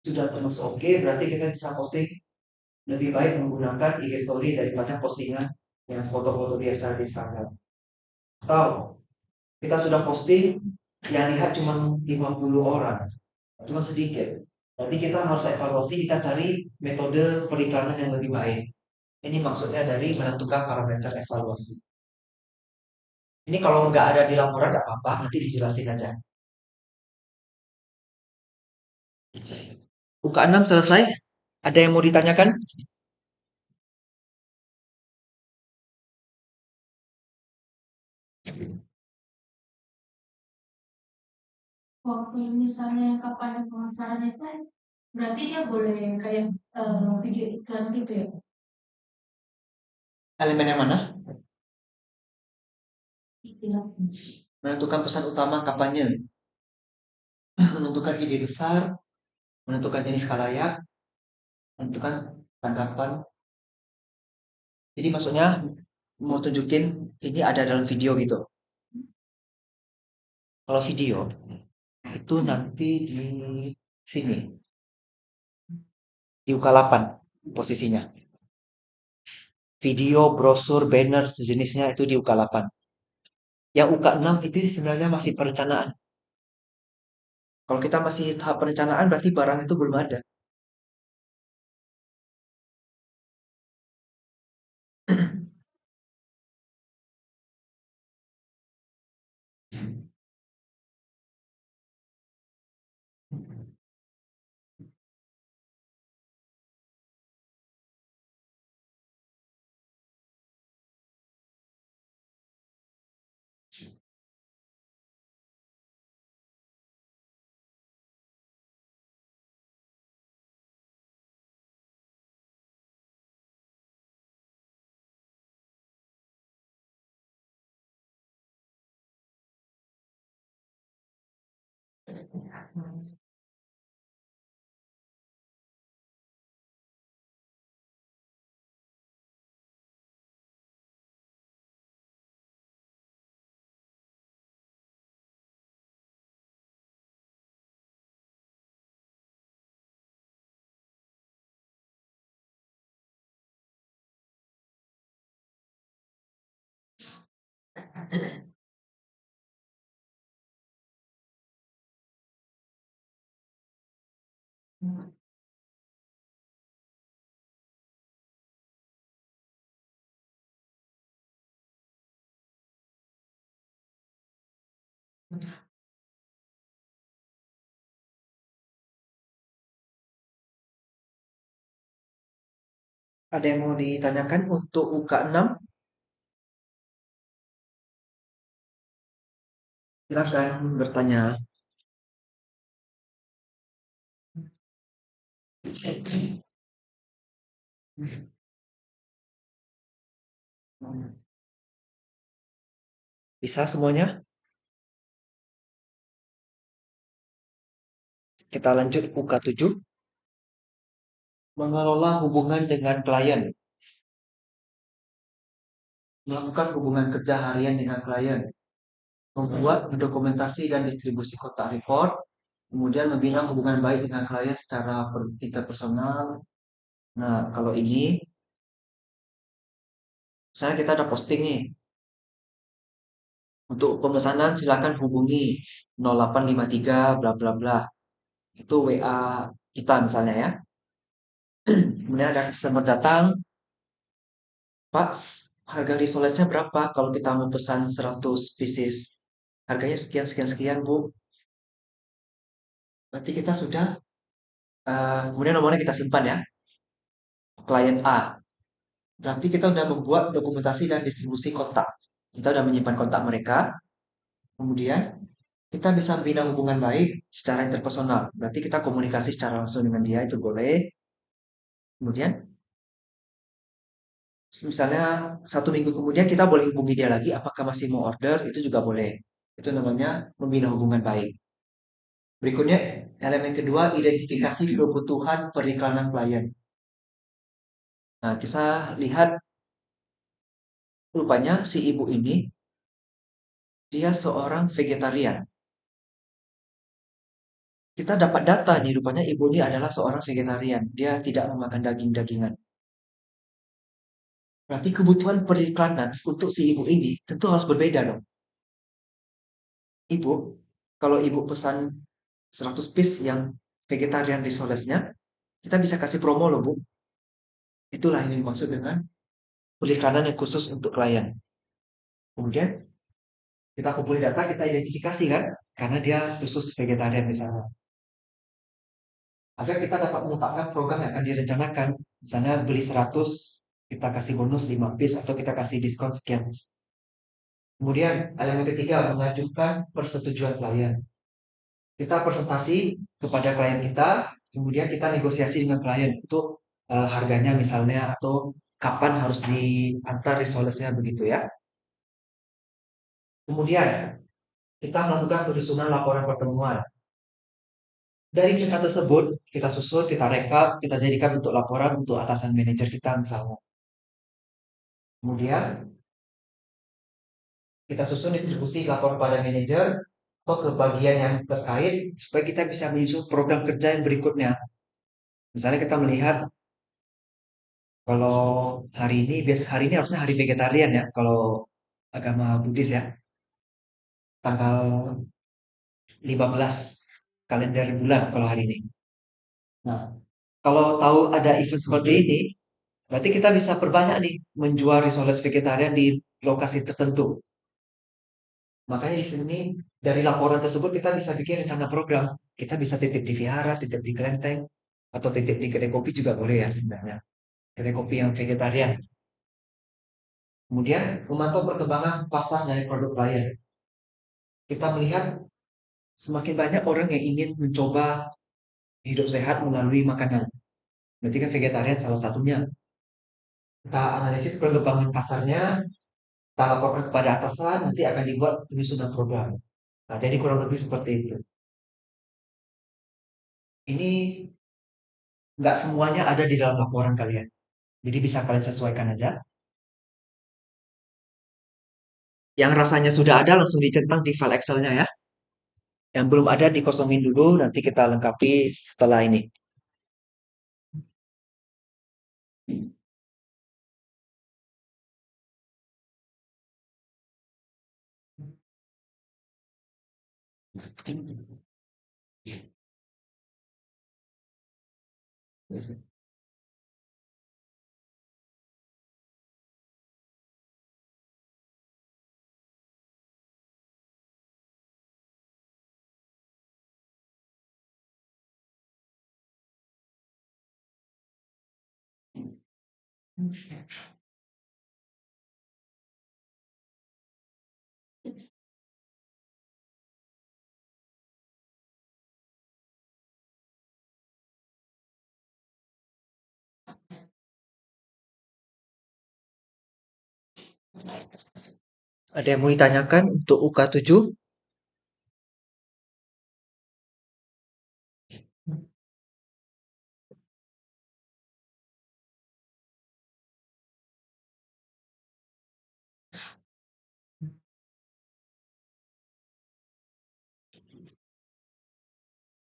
sudah termasuk oke, berarti kita bisa posting lebih baik menggunakan IG story daripada postingan yang foto-foto biasa di Instagram. Atau kita sudah posting yang lihat cuma 50 orang, cuma sedikit. Nanti kita harus evaluasi, kita cari metode periklanan yang lebih baik. Ini maksudnya dari menentukan parameter evaluasi. Ini kalau nggak ada di laporan nggak apa-apa, nanti dijelasin aja. UK6 selesai. Ada yang mau ditanyakan?
Waktu misalnya kapan pemasaran itu, berarti dia boleh kayak video iklan gitu ya?
Elemen yang mana?
Iklan.
Menentukan pesan utama kampanye, menentukan ide besar, menentukan jenis khalayak, menentukan tanggapan. Jadi maksudnya mau tunjukin ini ada dalam video gitu. Kalau video itu nanti di sini, di UK8 posisinya. Video, brosur, banner, sejenisnya itu di UK8. Yang UK6 itu sebenarnya masih perencanaan. Kalau kita masih tahap perencanaan berarti barang itu belum ada. Ada yang mau ditanyakan untuk UK6? Silakan bertanya. Bisa semuanya? Kita lanjut UK7. Mengelola hubungan dengan klien. Melakukan hubungan kerja harian dengan klien. Membuat dokumentasi dan distribusi kontak report. Kemudian membina hubungan baik dengan klien secara interpersonal. Nah, kalau ini, misalnya kita ada posting nih. Untuk pemesanan silakan hubungi 0853 bla bla bla. Itu WA kita misalnya ya. Kemudian ada customer datang, Pak, harga risolesnya berapa kalau kita mau pesan 100 pieces? Harganya sekian, sekian, sekian, Bu. Berarti kita sudah, kemudian nomornya kita simpan ya. Klien A. Berarti kita udah membuat dokumentasi dan distribusi kontak. Kita udah menyimpan kontak mereka, kemudian kita bisa membina hubungan baik secara interpersonal. Berarti kita komunikasi secara langsung dengan dia itu boleh. Kemudian misalnya 1 minggu kemudian kita boleh hubungi dia lagi apakah masih mau order, itu juga boleh. Itu namanya membina hubungan baik. Berikutnya, elemen kedua, identifikasi kebutuhan periklanan klien. Nah, kita lihat rupanya si ibu ini, dia seorang vegetarian. Kita dapat data nih, rupanya ibu ini adalah seorang vegetarian. Dia tidak memakan daging-dagingan. Berarti kebutuhan periklanan untuk si ibu ini tentu harus berbeda dong. Ibu, kalau ibu pesan 100 piece yang vegetarian risolesnya, kita bisa kasih promo loh Bu. Itulah yang dimaksud dengan periklanan yang khusus untuk klien. Kemudian kita kumpulin data, kita identifikasi kan, karena dia khusus vegetarian misalnya. Agar kita dapat menetapkan program yang akan direncanakan. Misalnya beli 100, kita kasih bonus 5 piece atau kita kasih diskon sekian. Kemudian elemen ketiga, mengajukan persetujuan klien. Kita presentasi kepada klien kita, kemudian kita negosiasi dengan klien untuk harganya misalnya atau kapan harus diantar risolesnya begitu ya. Kemudian kita melakukan penyusunan laporan pertemuan. Dari data tersebut, kita susun, kita rekap, kita jadikan bentuk laporan untuk atasan manajer kita misalnya. Kemudian kita susun distribusi lapor pada manajer atau ke bagian yang terkait supaya kita bisa menyusun program kerja yang berikutnya. Misalnya kita melihat kalau hari ini harusnya hari vegetarian ya, kalau agama Buddhis ya, tanggal 15 kalender bulan kalau hari ini. Nah, kalau tahu ada event seperti ini, berarti kita bisa perbanyak nih menjual risoles vegetarian di lokasi tertentu. Makanya di sini dari laporan tersebut kita bisa bikin rencana program. Kita bisa titip di vihara, titip di kelenteng, atau titip di kedai kopi juga boleh ya sebenarnya. Kedai kopi yang vegetarian. Kemudian memantau perkembangan pasar dari produk lain. Kita melihat semakin banyak orang yang ingin mencoba hidup sehat melalui makanan. Berarti kan vegetarian salah satunya. Kita analisis perkembangan pasarnya, kita laporkan kepada atasan, nanti akan dibuat penyusunan program. Nah, jadi kurang lebih seperti itu. Ini nggak semuanya ada di dalam laporan kalian. Jadi bisa kalian sesuaikan aja. Yang rasanya sudah ada langsung dicentang di file Excel-nya ya. Yang belum ada dikosongin dulu, nanti kita lengkapi setelah ini. Ada yang mau ditanyakan untuk UK7?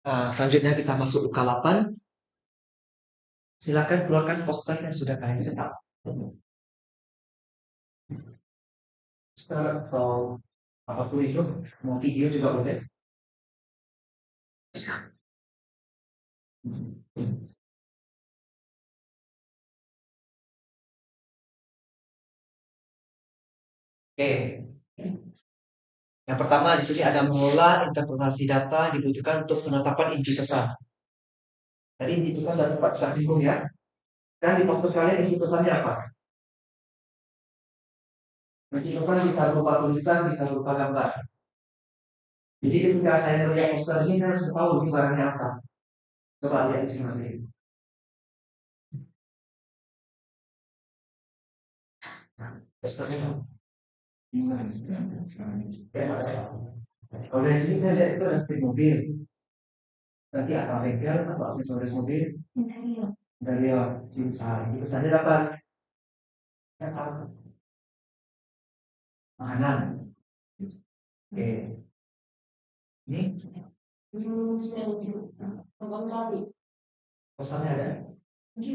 Nah, selanjutnya kita masuk UK8. Silakan keluarkan poster yang sudah kalian cetak. Poster atau apapun itu, mau video juga boleh. Oke, yang pertama di sini ada mengolah interpretasi data dibutuhkan untuk penetapan inti pesan. Tadi inti pesan sudah sempat kita bingung ya. Kan di poster kalian inti pesannya apa? Kunci pesan bisa berupa tulisan, bisa berupa gambar. Jadi ketika saya melihat poster ini, saya harus tahu ini barangnya apa. Coba lihat di sini masing. Posternya. Kalau dari sini saya lihat itu ada stick mobil. Nanti apa bengkel atau aksesoris mobil? Dari bisa. Ini pesannya dapat. Makanan. Oke. Ini pesannya ada. Ini.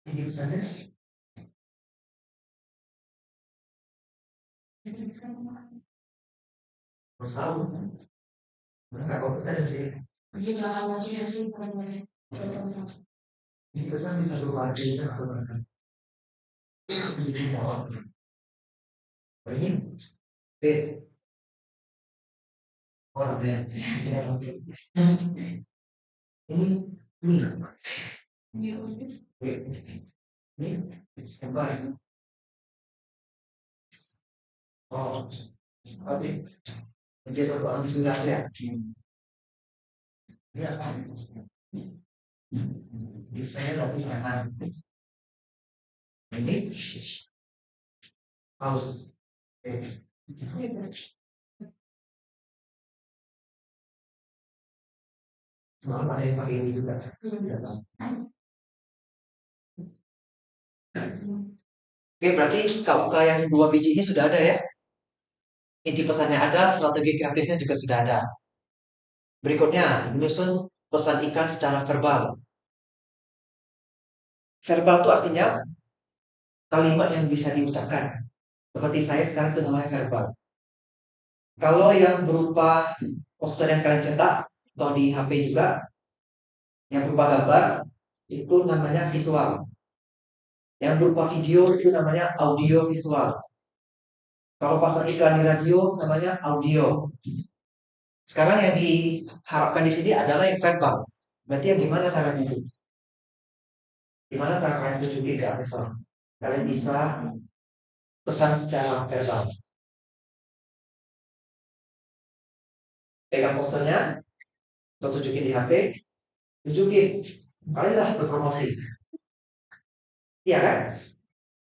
Ini pesannya. Harus tahu. Enggak kompeten sih. Ini pesan bisa berupa cerita atau bahkan ini orangnya ini ini gambar. Oh, oke. Dia satu orang sudah ya. Ini apa? Ini saya lagi makan. Ini paus. Semalam ada yang pakai ini juga. Oke, berarti KUK yang dua biji ini sudah ada ya. Inti pesannya ada, strategi kreatifnya juga sudah ada. Berikutnya, menyusun pesan iklan secara verbal. Verbal itu artinya kalimat yang bisa diucapkan. Seperti saya sekarang itu namanya verbal. Kalau yang berupa poster yang kalian cetak atau di HP juga, yang berupa gambar, itu namanya visual. Yang berupa video itu namanya audio visual. Kalau pasang iklan di radio namanya audio. Sekarang yang diharapkan di sini adalah yang verbal. Berarti yang gimana caranya itu? Gimana cara kalian tunjukin ke asesor? Kalian bisa pesan secara verbal. Pegang posternya, atau tunjukin di HP, tunjukin. Kalian lah berpromosi. Iya kan?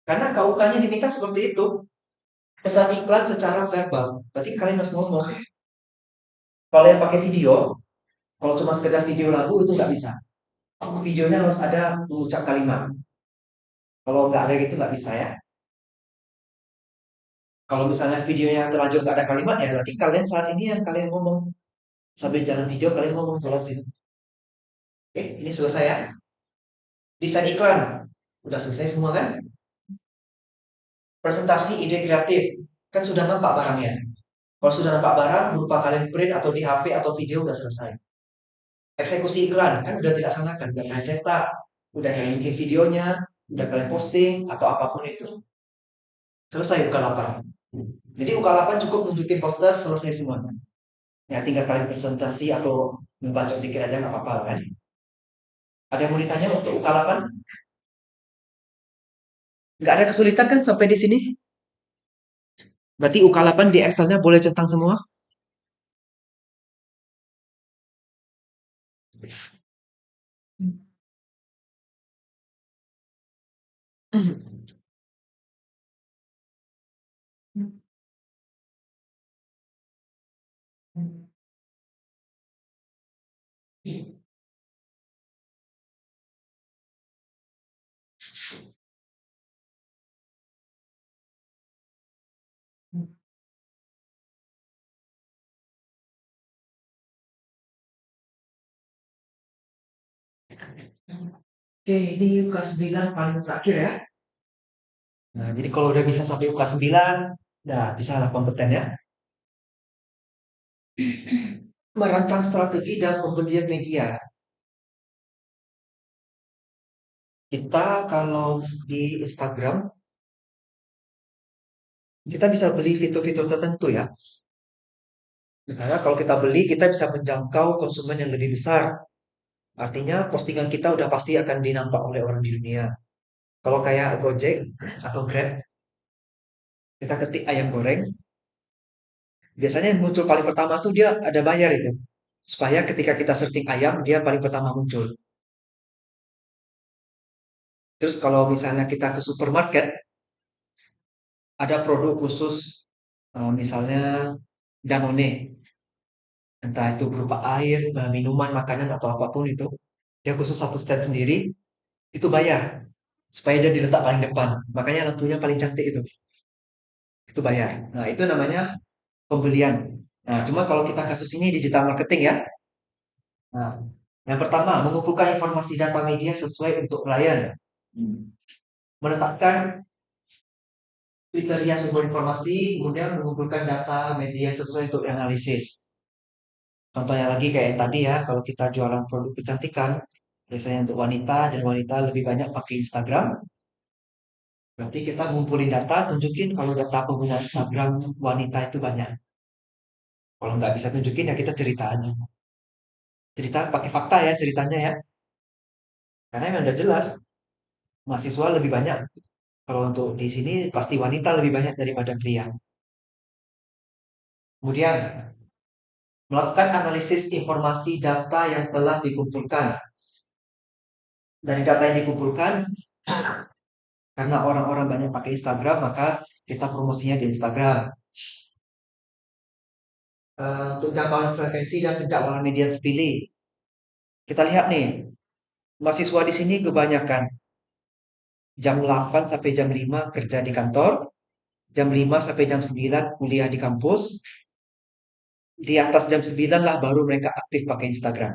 Karena KUK-nya diminta seperti itu. Pesan iklan secara verbal. Berarti kalian harus ngomong. Kalau yang pakai video, kalau cuma sekedar video lagu itu nggak bisa. Videonya harus ada mengucap kalimat. Kalau nggak ada gitu nggak bisa ya. Kalau misalnya videonya terlanjur nggak ada kalimat ya berarti kalian saat ini yang kalian ngomong sambil jalan video kalian ngomong jelasin. Oke, ini selesai ya. Desain iklan udah selesai semua kan? Presentasi ide kreatif kan sudah nampak barangnya. Kalau sudah nampak barang berupa kalian print atau di HP atau video udah selesai. Eksekusi iklan kan udah tidak sanakan, udah kalian cetak, udah kalian bikin videonya, udah kalian posting atau apapun itu. Selesai UK8. Jadi UK8 cukup nunjukin poster selesai semuanya. Ya tinggal kalian presentasi atau membaca dikit aja nggak apa-apa kan. Ada yang mau ditanya untuk UK8? Nggak ada kesulitan kan sampai di sini? Berarti UK8 di Excelnya boleh centang semua? Oke, ini UK9 paling terakhir ya. Nah, jadi kalau udah bisa sampai UK9, Nah, bisa lah kompeten ya. Merancang strategi dan pembelian media. Kita kalau di Instagram, kita bisa beli fitur-fitur tertentu ya. Misalnya kalau kita beli, kita bisa menjangkau konsumen yang lebih besar. Artinya postingan kita udah pasti akan dinampak oleh orang di dunia. Kalau kayak Gojek atau Grab, kita ketik ayam goreng, biasanya yang muncul paling pertama tuh dia ada bayar itu. Supaya ketika kita searching ayam, dia paling pertama muncul. Terus kalau misalnya kita ke supermarket, ada produk khusus, misalnya Danone, entah itu berupa air, minuman, makanan, atau apapun itu, dia khusus satu stand sendiri, itu bayar. Supaya dia diletak paling depan. Makanya lampunya paling cantik itu bayar. Nah, itu namanya pembelian. Nah, cuma kalau kita kasus ini digital marketing ya. Nah, yang pertama, mengumpulkan informasi data media sesuai untuk klien. Menetapkan kriteria sumber informasi, kemudian mengumpulkan data media sesuai untuk analisis. Contohnya lagi kayak yang tadi ya, kalau kita jualan produk kecantikan, biasanya untuk wanita dan wanita lebih banyak pakai Instagram, berarti kita ngumpulin data, tunjukin kalau data pengguna Instagram wanita itu banyak. Kalau nggak bisa tunjukin ya kita cerita aja. Cerita pakai fakta ya ceritanya ya. Karena emang udah jelas, mahasiswa lebih banyak. Kalau untuk di sini pasti wanita lebih banyak daripada pria. Kemudian, melakukan analisis informasi data yang telah dikumpulkan. Dari data yang dikumpulkan, karena orang-orang banyak pakai Instagram, maka kita promosinya di Instagram. Untuk jangkauan frekuensi dan penjadwalan media terpilih. Kita lihat nih, mahasiswa di sini kebanyakan jam 8 sampai jam 5 kerja di kantor, jam 5 sampai jam 9 kuliah di kampus, di atas jam 9 lah baru mereka aktif pakai Instagram.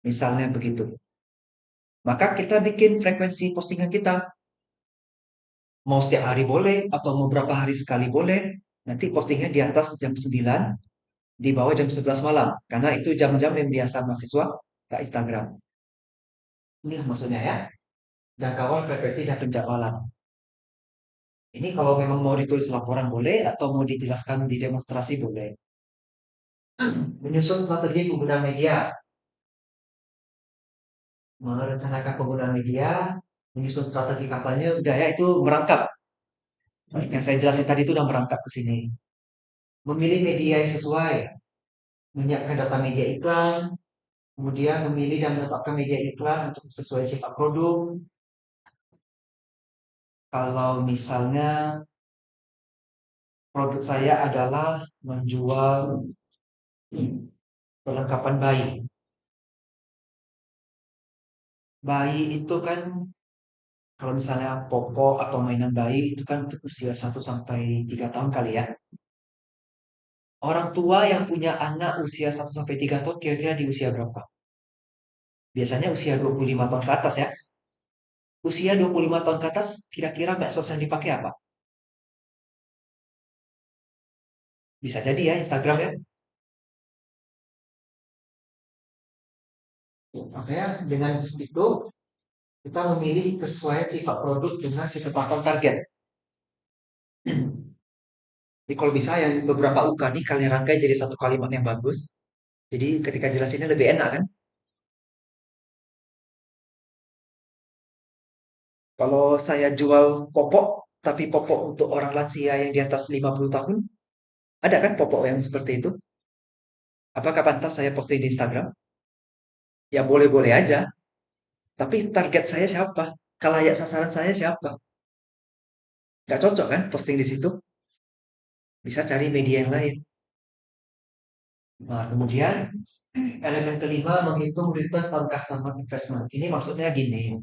Misalnya begitu. Maka kita bikin frekuensi postingan kita. Mau setiap hari boleh, atau mau berapa hari sekali boleh. Nanti postingnya di atas jam 9, di bawah jam 11 malam. Karena itu jam-jam yang biasa mahasiswa ke Instagram. Ini maksudnya ya. Jangkauan frekuensi dan penjadwalan. Ini kalau memang mau ditulis laporan boleh, atau mau dijelaskan di demonstrasi boleh. Menyusun strategi penggunaan media. Merencanakan penggunaan media, menyusun strategi kampanye, udah ya itu merangkap. Yang saya jelasin tadi itu udah merangkap ke sini. Memilih media yang sesuai, menyiapkan data media iklan, kemudian memilih dan menetapkan media iklan untuk sesuai sifat produk. Kalau misalnya produk saya adalah menjual perlengkapan bayi. Bayi itu kan kalau misalnya popok atau mainan bayi itu kan untuk usia 1 sampai 3 tahun kali ya. Orang tua yang punya anak usia 1 sampai 3 tahun kira-kira di usia berapa? Biasanya usia 25 tahun ke atas ya. Usia 25 tahun ke atas kira-kira medsos yang dipakai apa? Bisa jadi ya Instagram ya. Makanya dengan itu kita memilih kesesuaian sifat produk dengan ketetapan target. Jadi kalau bisa yang beberapa UK nih kalian rangkai jadi satu kalimat yang bagus. Jadi ketika jelasinnya lebih enak kan? Kalau saya jual popok, tapi popok untuk orang lansia yang di atas 50 tahun, ada kan popok yang seperti itu? Apakah pantas saya posting di Instagram? Ya boleh-boleh aja. Tapi target saya siapa? Kalayak sasaran saya siapa? Nggak cocok kan posting di situ? Bisa cari media yang lain. Nah, kemudian elemen kelima menghitung return on customer investment. Ini maksudnya gini.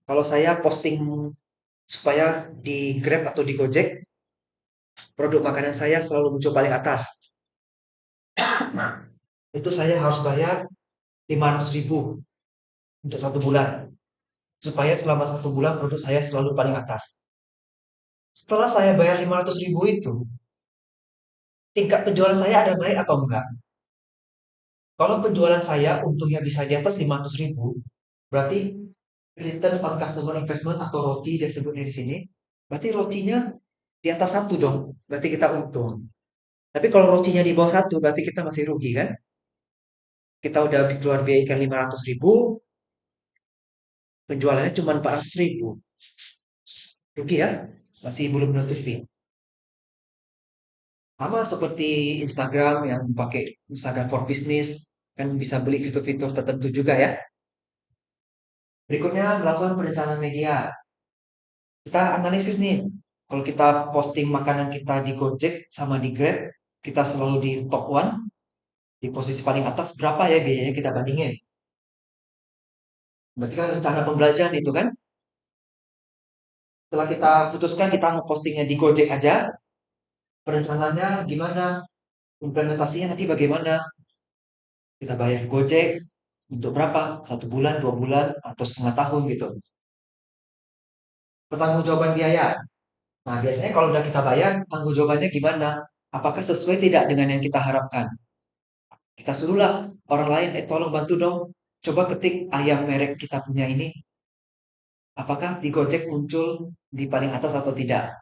Kalau saya posting supaya di Grab atau di Gojek, produk makanan saya selalu muncul paling atas. Nah, itu saya harus bayar 500.000 untuk 1 bulan. Supaya selama 1 bulan produk saya selalu paling atas. Setelah saya bayar 500.000 itu, tingkat penjualan saya ada naik atau enggak? Kalau penjualan saya untungnya bisa di atas 500.000, berarti return on customer investment atau ROCI dia sebutnya di sini, berarti ROCI-nya di atas satu dong, berarti kita untung. Tapi kalau ROCI-nya di bawah satu, berarti kita masih rugi kan? Kita udah keluar biaya ikan 500.000, penjualannya cuma 400.000. Rugi ya? Masih belum nutupi. Sama seperti Instagram yang pakai Instagram for Business, kan bisa beli fitur-fitur tertentu juga ya. Berikutnya melakukan perencanaan media. Kita analisis nih, kalau kita posting makanan kita di Gojek sama di Grab, kita selalu di top one, di posisi paling atas, berapa ya biayanya kita bandingin. Berarti kan rencana pembelajaran itu kan, setelah kita putuskan kita mau postingnya di Gojek aja, perencanaannya gimana, implementasinya nanti bagaimana, kita bayar Gojek untuk berapa, 1 bulan, 2 bulan, atau setengah tahun gitu. Pertanggungjawaban biaya. Nah, biasanya kalau udah kita bayar, pertanggungjawabannya gimana? Apakah sesuai tidak dengan yang kita harapkan? Kita suruhlah orang lain, tolong bantu dong. Coba ketik ayam merek kita punya ini. Apakah di Gojek muncul di paling atas atau tidak?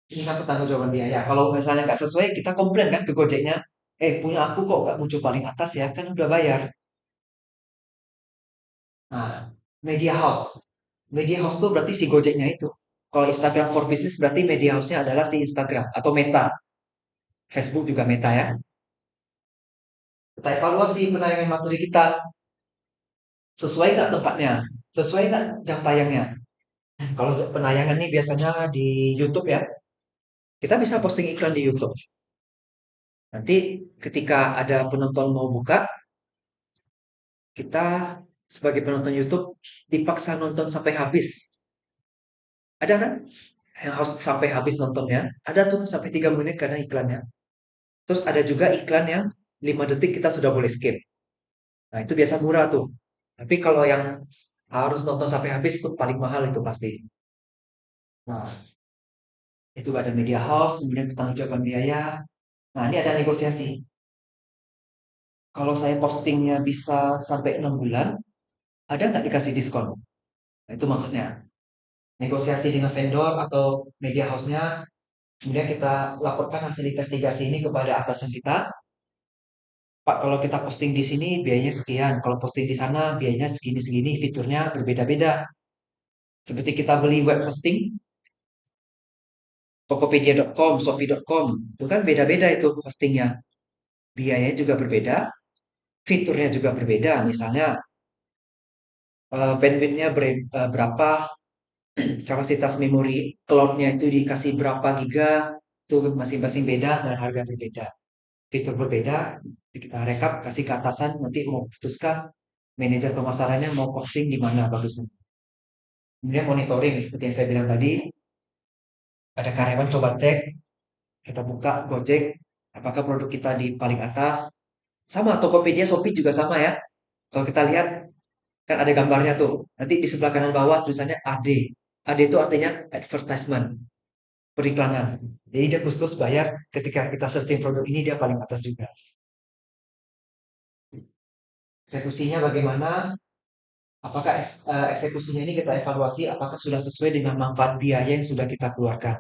Ini kan pertanggungjawaban biaya. Kalau misalnya nggak sesuai, kita komplain kan ke Gojeknya. Punya aku kok nggak muncul paling atas ya? Kan udah bayar. Nah, media house. Media house tuh berarti si Gojeknya itu. Kalau Instagram for Business berarti media house-nya adalah si Instagram atau Meta. Facebook juga Meta ya. Kita evaluasi penayangan materi kita. Sesuai nggak tempatnya? Sesuai nggak jam tayangnya? Kalau penayangan nih biasanya di YouTube ya. Kita bisa posting iklan di YouTube. Nanti ketika ada penonton mau buka, kita sebagai penonton YouTube dipaksa nonton sampai habis. Ada kan? Yang harus sampai habis nontonnya. Ada tuh sampai 3 menit karena iklannya. Terus ada juga iklan yang 5 detik kita sudah boleh skip. Nah, itu biasa murah tuh. Tapi kalau yang harus nonton sampai habis itu paling mahal itu pasti. Nah, itu ada media house, kemudian pertanggungjawaban biaya. Nah, ini ada negosiasi. Kalau saya postingnya bisa sampai 6 bulan, ada nggak dikasih diskon? Nah, itu maksudnya. Negosiasi dengan vendor atau media house-nya, kemudian kita laporkan hasil investigasi ini kepada atasan kita. Pak, kalau kita posting di sini biayanya sekian, kalau posting di sana biayanya segini-segini, fiturnya berbeda-beda. Seperti kita beli web hosting, Tokopedia.com, Shopee.com, itu kan beda-beda itu hostingnya. Biayanya juga berbeda, fiturnya juga berbeda. Misalnya bandwidth-nya berapa, kapasitas memori cloud-nya itu dikasih berapa giga, itu masing-masing beda dan harga berbeda. Fitur berbeda, kita rekap, kasih ke atasan, nanti mau putuskan manajer pemasarannya mau posting di mana bagusnya. Kemudian monitoring, seperti yang saya bilang tadi, ada karyawan coba cek, kita buka Gojek, apakah produk kita di paling atas. Sama, Tokopedia, Shopee juga sama ya. Kalau kita lihat, kan ada gambarnya tuh. Nanti di sebelah kanan bawah tulisannya AD. AD itu artinya advertisement, periklanan. Jadi dia khusus bayar ketika kita searching produk ini dia paling atas juga. Eksekusinya bagaimana? Apakah eksekusinya ini kita evaluasi apakah sudah sesuai dengan manfaat biaya yang sudah kita keluarkan.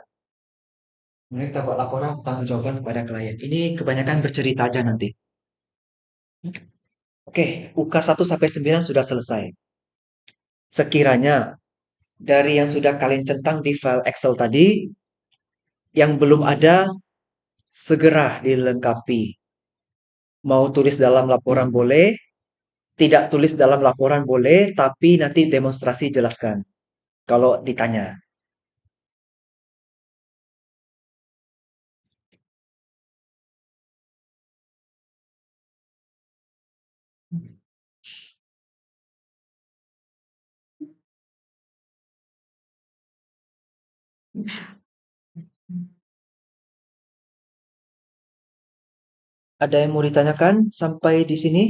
Kemudian kita buat laporan pertanggungjawaban kepada klien. Ini kebanyakan bercerita aja nanti. Oke, UK 1 sampai 9 sudah selesai. Sekiranya dari yang sudah kalian centang di file Excel tadi, yang belum ada, segera dilengkapi. Mau tulis dalam laporan boleh, tidak tulis dalam laporan boleh, tapi nanti demonstrasi jelaskan kalau ditanya. Ada yang mau ditanyakan sampai di sini?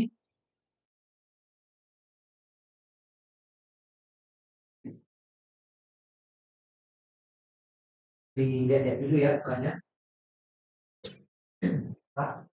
Dilihat dulu ya bukannya. Pak.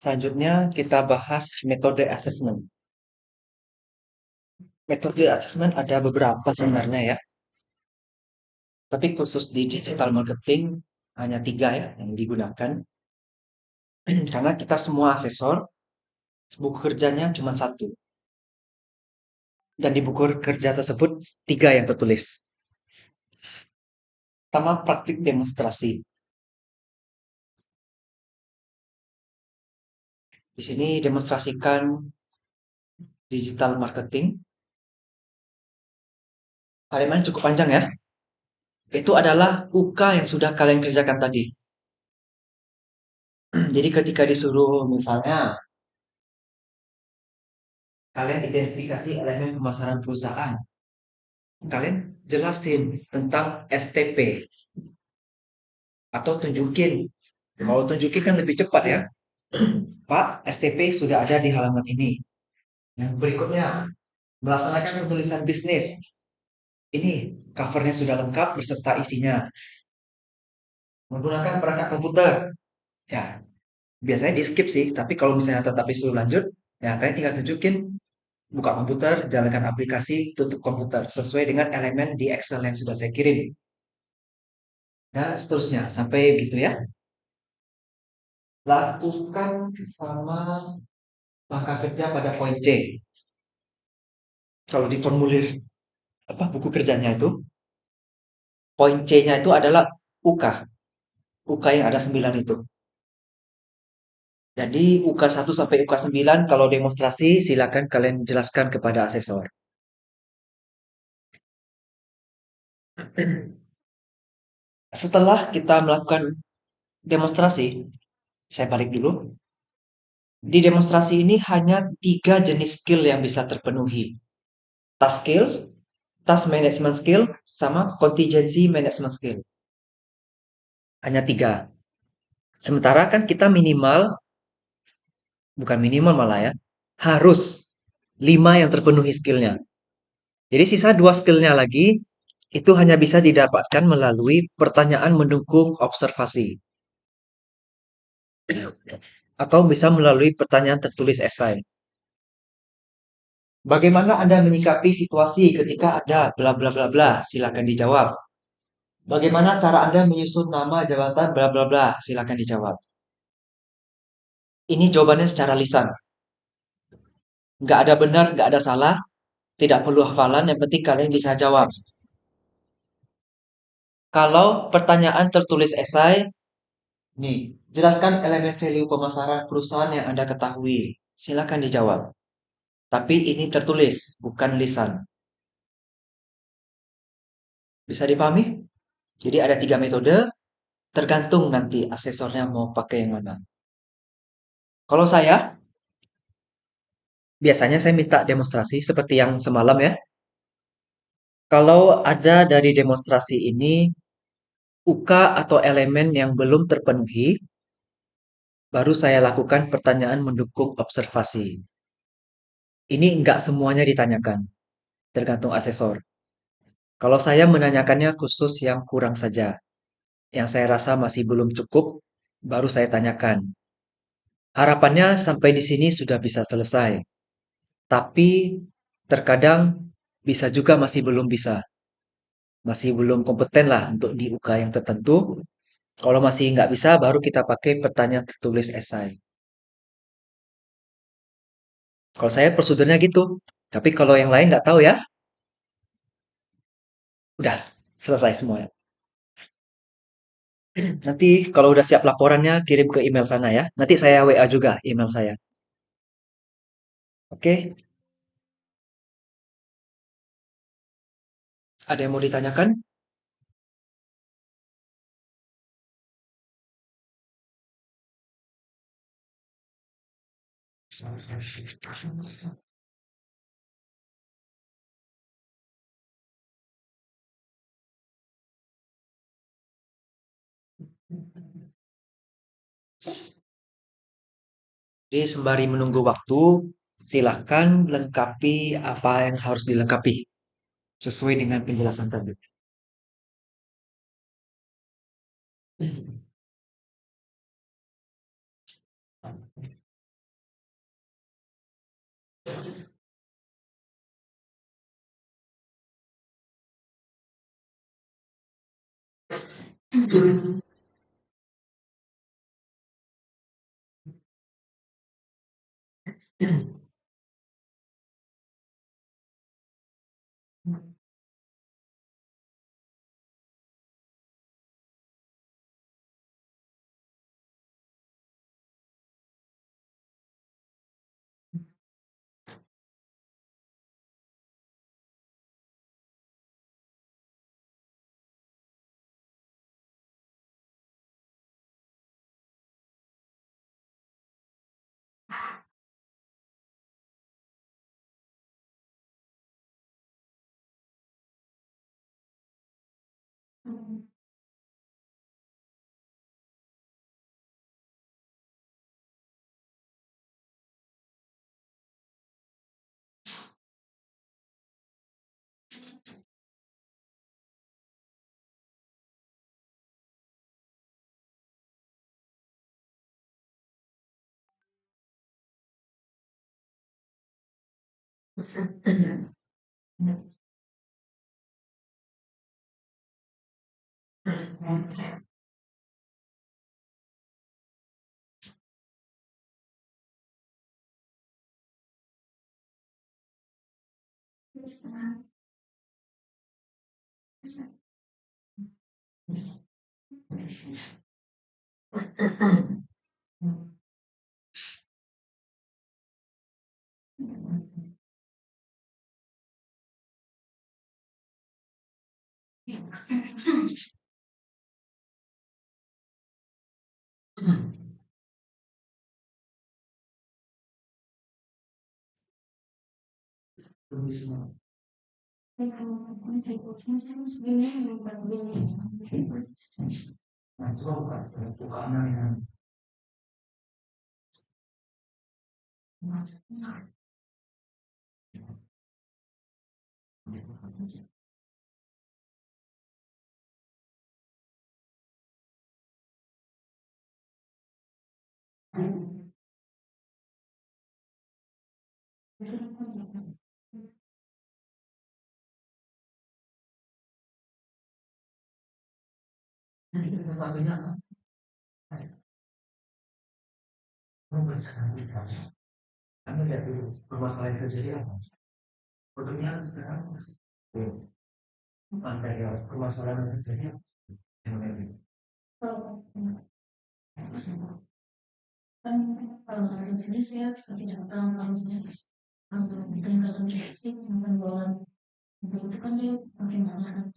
Selanjutnya kita bahas metode assessment. Metode assessment ada beberapa sebenarnya ya, tapi khusus di digital marketing hanya tiga ya yang digunakan. Karena kita semua asesor, buku kerjanya cuma satu. Dan di buku kerja tersebut tiga yang tertulis. Pertama, praktik demonstrasi. Di sini demonstrasikan digital marketing. Halaman cukup panjang ya. Itu adalah UK yang sudah kalian kerjakan tadi. Jadi ketika disuruh misalnya kalian identifikasi elemen pemasaran perusahaan, kalian jelasin tentang STP atau tunjukin. Mau tunjukin kan lebih cepat ya. Pak, STP sudah ada di halaman ini. Yang berikutnya, melaksanakan penulisan bisnis. Ini covernya sudah lengkap beserta isinya. Menggunakan perangkat komputer. Ya, biasanya di skip sih, tapi kalau misalnya tetap disuruh lanjut, ya kalian tinggal tunjukin buka komputer, jalankan aplikasi, tutup komputer sesuai dengan elemen di Excel yang sudah saya kirim. Dan seterusnya sampai gitu ya. Lakukan sama langkah kerja pada poin C. Kalau di formulir apa buku kerjanya itu, poin C-nya itu adalah UK. UK yang ada 9 itu. Jadi UK 1 sampai UK 9 kalau demonstrasi silakan kalian jelaskan kepada asesor. Setelah kita melakukan demonstrasi, saya balik dulu. Di demonstrasi ini hanya tiga jenis skill yang bisa terpenuhi. Task skill, task management skill, sama contingency management skill. Hanya tiga. Sementara kan kita minimal, bukan minimal malah ya, harus 5 yang terpenuhi skillnya. Jadi sisa 2 skillnya lagi, itu hanya bisa didapatkan melalui pertanyaan mendukung observasi. Atau bisa melalui pertanyaan tertulis esai. Bagaimana Anda menyikapi situasi ketika ada bla bla bla bla? Silakan dijawab. Bagaimana cara Anda menyusun nama jabatan bla bla bla? Silakan dijawab. Ini jawabannya secara lisan. Nggak ada benar, nggak ada salah. Tidak perlu hafalan, yang penting kalian bisa jawab. Kalau pertanyaan tertulis esai, nih, jelaskan elemen value pemasaran perusahaan yang Anda ketahui. Silakan dijawab. Tapi ini tertulis, bukan lisan. Bisa dipahami? Jadi ada tiga metode, tergantung nanti asesornya mau pakai yang mana. Kalau saya, biasanya saya minta demonstrasi seperti yang semalam ya. Kalau ada dari demonstrasi ini UK atau elemen yang belum terpenuhi, baru saya lakukan pertanyaan mendukung observasi. Ini enggak semuanya ditanyakan, tergantung asesor. Kalau saya menanyakannya khusus yang kurang saja, yang saya rasa masih belum cukup, baru saya tanyakan. Harapannya sampai di sini sudah bisa selesai. Tapi terkadang bisa juga masih belum bisa. Masih belum kompeten lah untuk di UK yang tertentu. Kalau masih nggak bisa, baru kita pakai pertanyaan tertulis esai. Kalau saya prosedurnya gitu. Tapi kalau yang lain nggak tahu ya, udah selesai semua. Nanti kalau udah siap laporannya, kirim ke email sana ya. Nanti saya WA juga email saya. Oke, ada yang mau ditanyakan? Jadi sembari menunggu waktu, silahkan lengkapi apa yang harus dilengkapi sesuai dengan penjelasan tadi. Anda lihat dulu permasalahan terjadi apa? Pertanyaan sekarang Anda lihat permasalahan yang terjadi apa? Yang lain. Kan kalau dari sini saya tidak tahu kalau misalnya untuk meningkatkan justice yang membawa itu kan dia makin banyak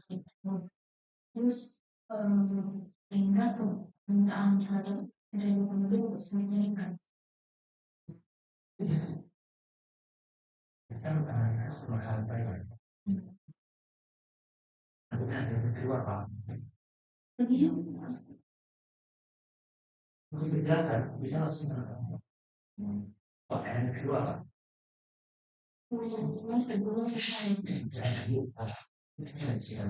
terus sehingga permintaan terhadap dari penduduk semakin meningkat. Kan permasalahan Thailand. Ada yang kedua Pak. Jadi untuk dijelaskan bisa langsung pakai yang kedua Pak. Yang kedua saya.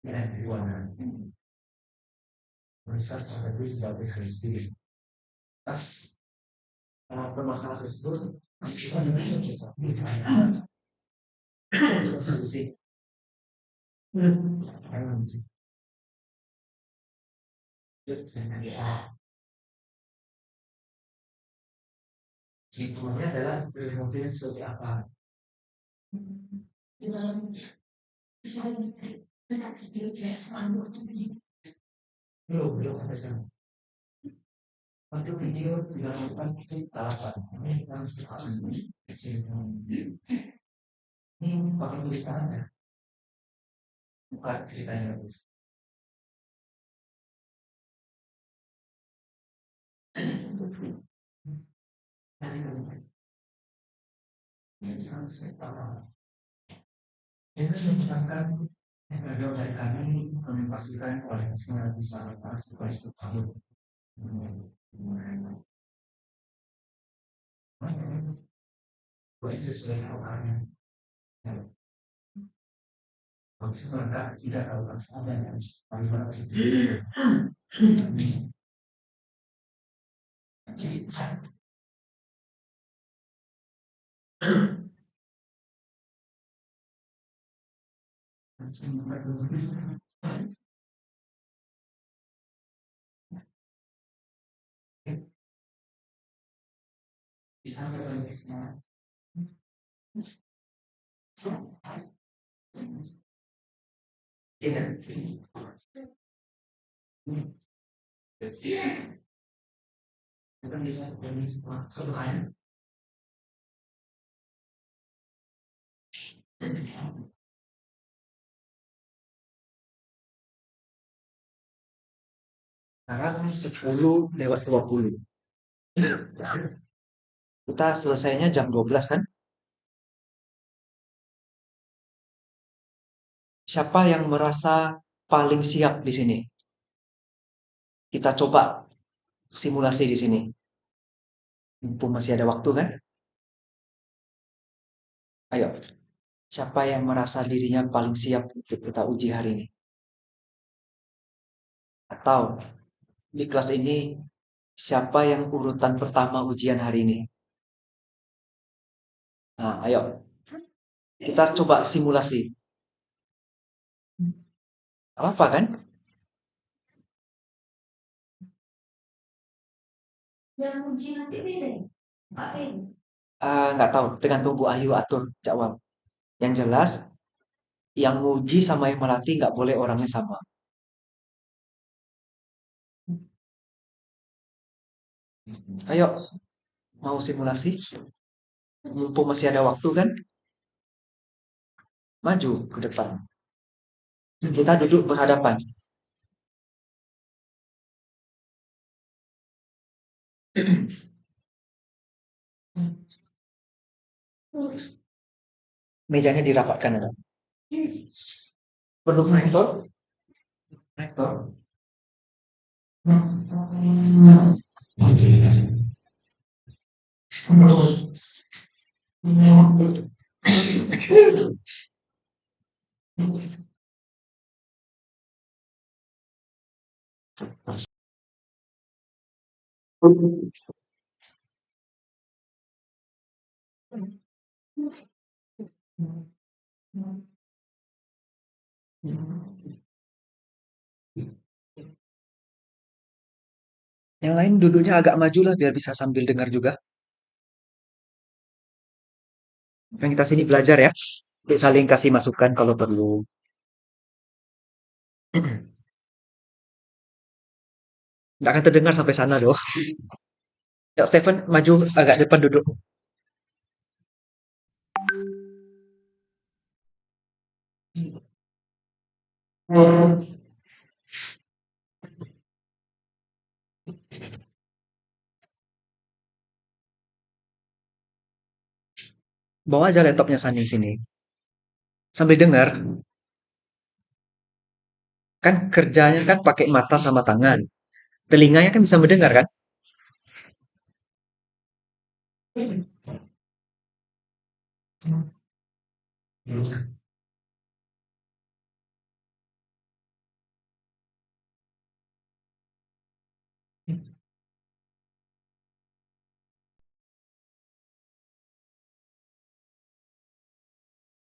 Yang kedua riset strategi sebagai solusi atas permasalahan tersebut kita dengan solusi simpulnya adalah mobil seperti apa dalam bisa belum sampai sana untuk video dilakukan kita ini harus ini pakai cerita aja bukan ceritanya Sekarang 10:20. Kita selesainya jam 12 kan? Siapa yang merasa paling siap di sini? Kita coba simulasi di sini. Mumpung masih ada waktu kan? Ayo, siapa yang merasa dirinya paling siap untuk kita uji hari ini? Atau di kelas ini siapa yang urutan pertama ujian hari ini? Nah, ayo kita coba simulasi. Apa kan?
Yang uji nanti beda ya? Pak Rin?
Nggak tahu, tergantung Bu Ayu atur jadwal. Yang jelas, yang nguji sama yang melatih nggak boleh orangnya sama. Ayo, mau simulasi? Mumpung masih ada waktu kan? Maju ke depan. Kita duduk berhadapan. Mejanya dirapatkan ada. Perlu proyektor? Proyektor. Yang lain duduknya agak maju lah biar bisa sambil dengar juga. Kan kita sini belajar ya. Untuk saling kasih masukan kalau perlu. Nggak akan terdengar sampai sana loh. Ya, Stephen maju agak depan duduk. Bawa aja laptopnya Sani sini. Sambil dengar. Kan kerjanya kan pakai mata sama tangan. Telinganya kan bisa mendengar kan?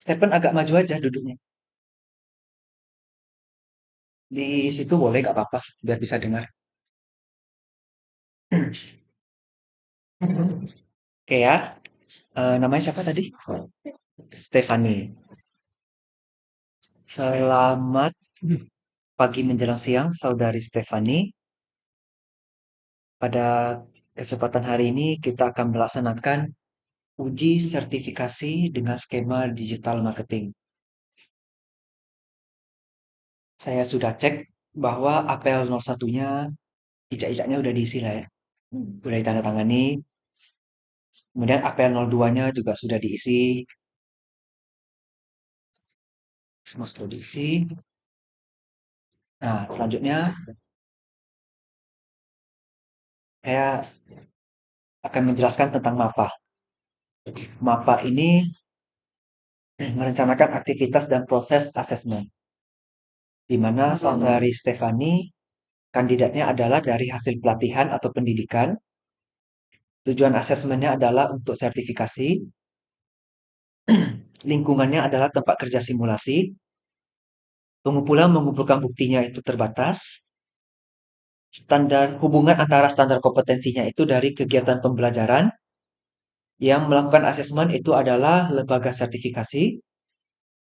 Stephen agak maju aja duduknya. Di situ boleh nggak apa-apa biar bisa dengar. Oke ya. Namanya siapa tadi? Stefani. Selamat pagi menjelang siang, saudari Stefani. Pada kesempatan hari ini kita akan melaksanakan uji sertifikasi dengan skema digital marketing. Saya sudah cek bahwa apel 01-nya ijak-ijaknya udah diisi lah ya. Sudah ditandatangani. Kemudian apel 02-nya juga sudah diisi. Semua sudah diisi. Nah, selanjutnya saya akan menjelaskan tentang MAPA. MAPA ini merencanakan aktivitas dan proses asesmen, di mana saudari Stefani kandidatnya adalah dari hasil pelatihan atau pendidikan. Tujuan asesmennya adalah untuk sertifikasi, lingkungannya adalah tempat kerja simulasi, pengumpulan mengumpulkan buktinya itu terbatas, standar hubungan antara standar kompetensinya itu dari kegiatan pembelajaran, yang melakukan asesmen itu adalah lembaga sertifikasi,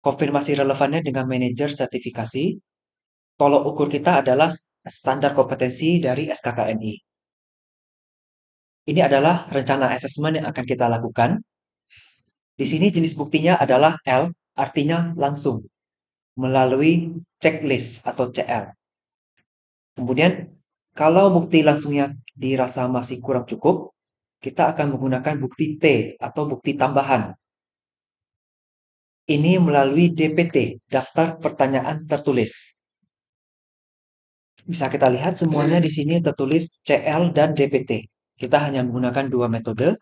konfirmasi relevannya dengan manajer sertifikasi, tolok ukur kita adalah standar kompetensi dari SKKNI. Ini adalah rencana asesmen yang akan kita lakukan. Di sini jenis buktinya adalah L, artinya langsung, melalui checklist atau CL. Kemudian, kalau bukti langsungnya dirasa masih kurang cukup, kita akan menggunakan bukti T atau bukti tambahan. Ini melalui DPT, daftar pertanyaan tertulis. Bisa kita lihat semuanya di sini tertulis CL dan DPT. Kita hanya menggunakan dua metode.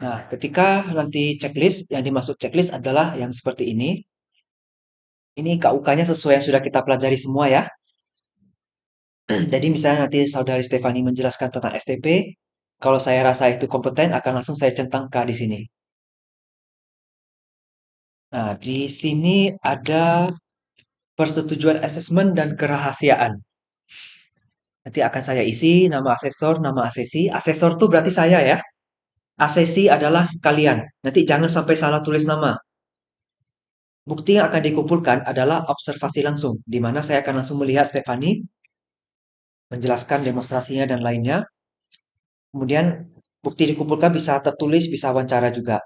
Nah, ketika nanti checklist, yang dimaksud checklist adalah yang seperti ini. Ini KUK-nya sesuai yang sudah kita pelajari semua ya. Jadi misalnya nanti saudari Stefani menjelaskan tentang STP, kalau saya rasa itu kompeten, akan langsung saya centang K di sini. Nah, di sini ada persetujuan asesmen dan kerahasiaan. Nanti akan saya isi nama asesor, nama asesi. Asesor tuh berarti saya ya. Asesi adalah kalian. Nanti jangan sampai salah tulis nama. Bukti yang akan dikumpulkan adalah observasi langsung, di mana saya akan langsung melihat Stefani, menjelaskan demonstrasinya dan lainnya. Kemudian bukti dikumpulkan bisa tertulis, bisa wawancara juga.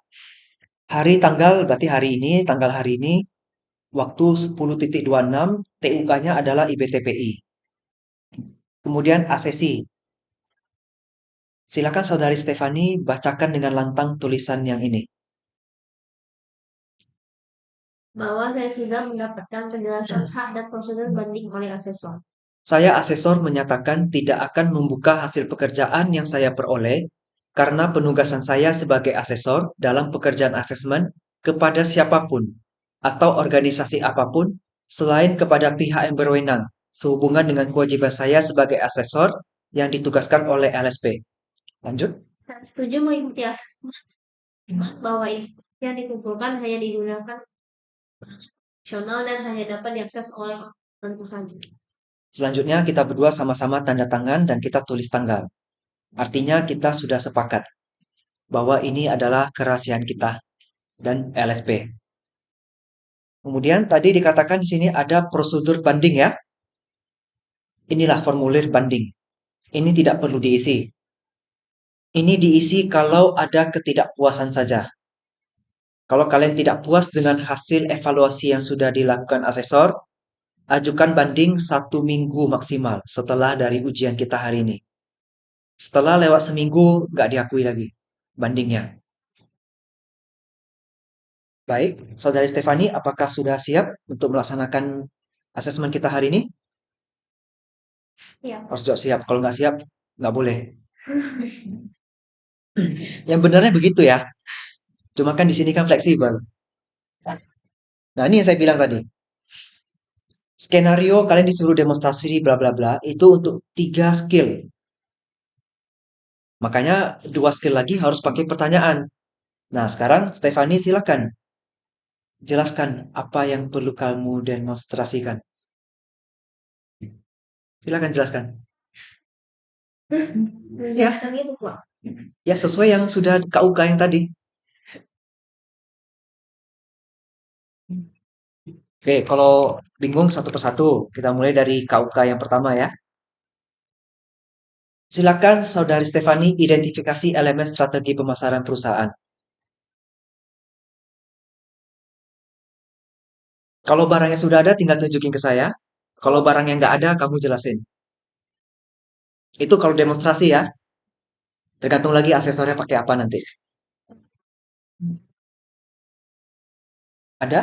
Hari tanggal berarti hari ini, tanggal hari ini, waktu 10.26, TUK-nya adalah IBTPI. Kemudian asesi. Silakan saudari Stefani bacakan dengan lantang tulisan yang ini.
Bahwa saya sudah mendapatkan penjelasan hak dan prosedur banding oleh asesor.
Saya asesor menyatakan tidak akan membuka hasil pekerjaan yang saya peroleh karena penugasan saya sebagai asesor dalam pekerjaan asesmen kepada siapapun atau organisasi apapun selain kepada pihak yang berwenang sehubungan dengan kewajiban saya sebagai asesor yang ditugaskan oleh LSP. Lanjut.
Saya setuju mengikuti asesmen bahwa informasi yang dikumpulkan hanya digunakan nasional dan hanya dapat diakses oleh orang tertentu saja.
Selanjutnya kita berdua sama-sama tanda tangan dan kita tulis tanggal. Artinya kita sudah sepakat bahwa ini adalah kerahasiaan kita dan LSP. Kemudian tadi dikatakan di sini ada prosedur banding ya. Inilah formulir banding. Ini tidak perlu diisi. Ini diisi kalau ada ketidakpuasan saja. Kalau kalian tidak puas dengan hasil evaluasi yang sudah dilakukan asesor, ajukan banding 1 minggu maksimal setelah dari ujian kita hari ini. Setelah lewat seminggu, nggak diakui lagi bandingnya. Baik, saudari Stefani, apakah sudah siap untuk melaksanakan asesmen kita hari ini?
Siap.
Harus jawab siap. Kalau nggak siap, nggak boleh. Yang benarnya begitu ya. Cuma kan di sini kan fleksibel. Nah, ini yang saya bilang tadi. Skenario kalian disuruh demonstrasi bla bla bla itu untuk 3 skill. Makanya 2 skill lagi harus pakai pertanyaan. Nah, sekarang Stefani silakan jelaskan apa yang perlu kamu demonstrasikan. Silakan jelaskan. Ya,
Menjelaskan itu, Pak.
ya sesuai yang sudah KUK yang tadi. Oke, kalau bingung satu persatu, kita mulai dari KUK yang pertama ya. Silakan Saudari Stefani identifikasi elemen strategi pemasaran perusahaan. Kalau barangnya sudah ada, tinggal tunjukin ke saya. Kalau barang yang nggak ada, kamu jelasin. Itu kalau demonstrasi ya. Tergantung lagi aksesornya pakai apa nanti. Ada?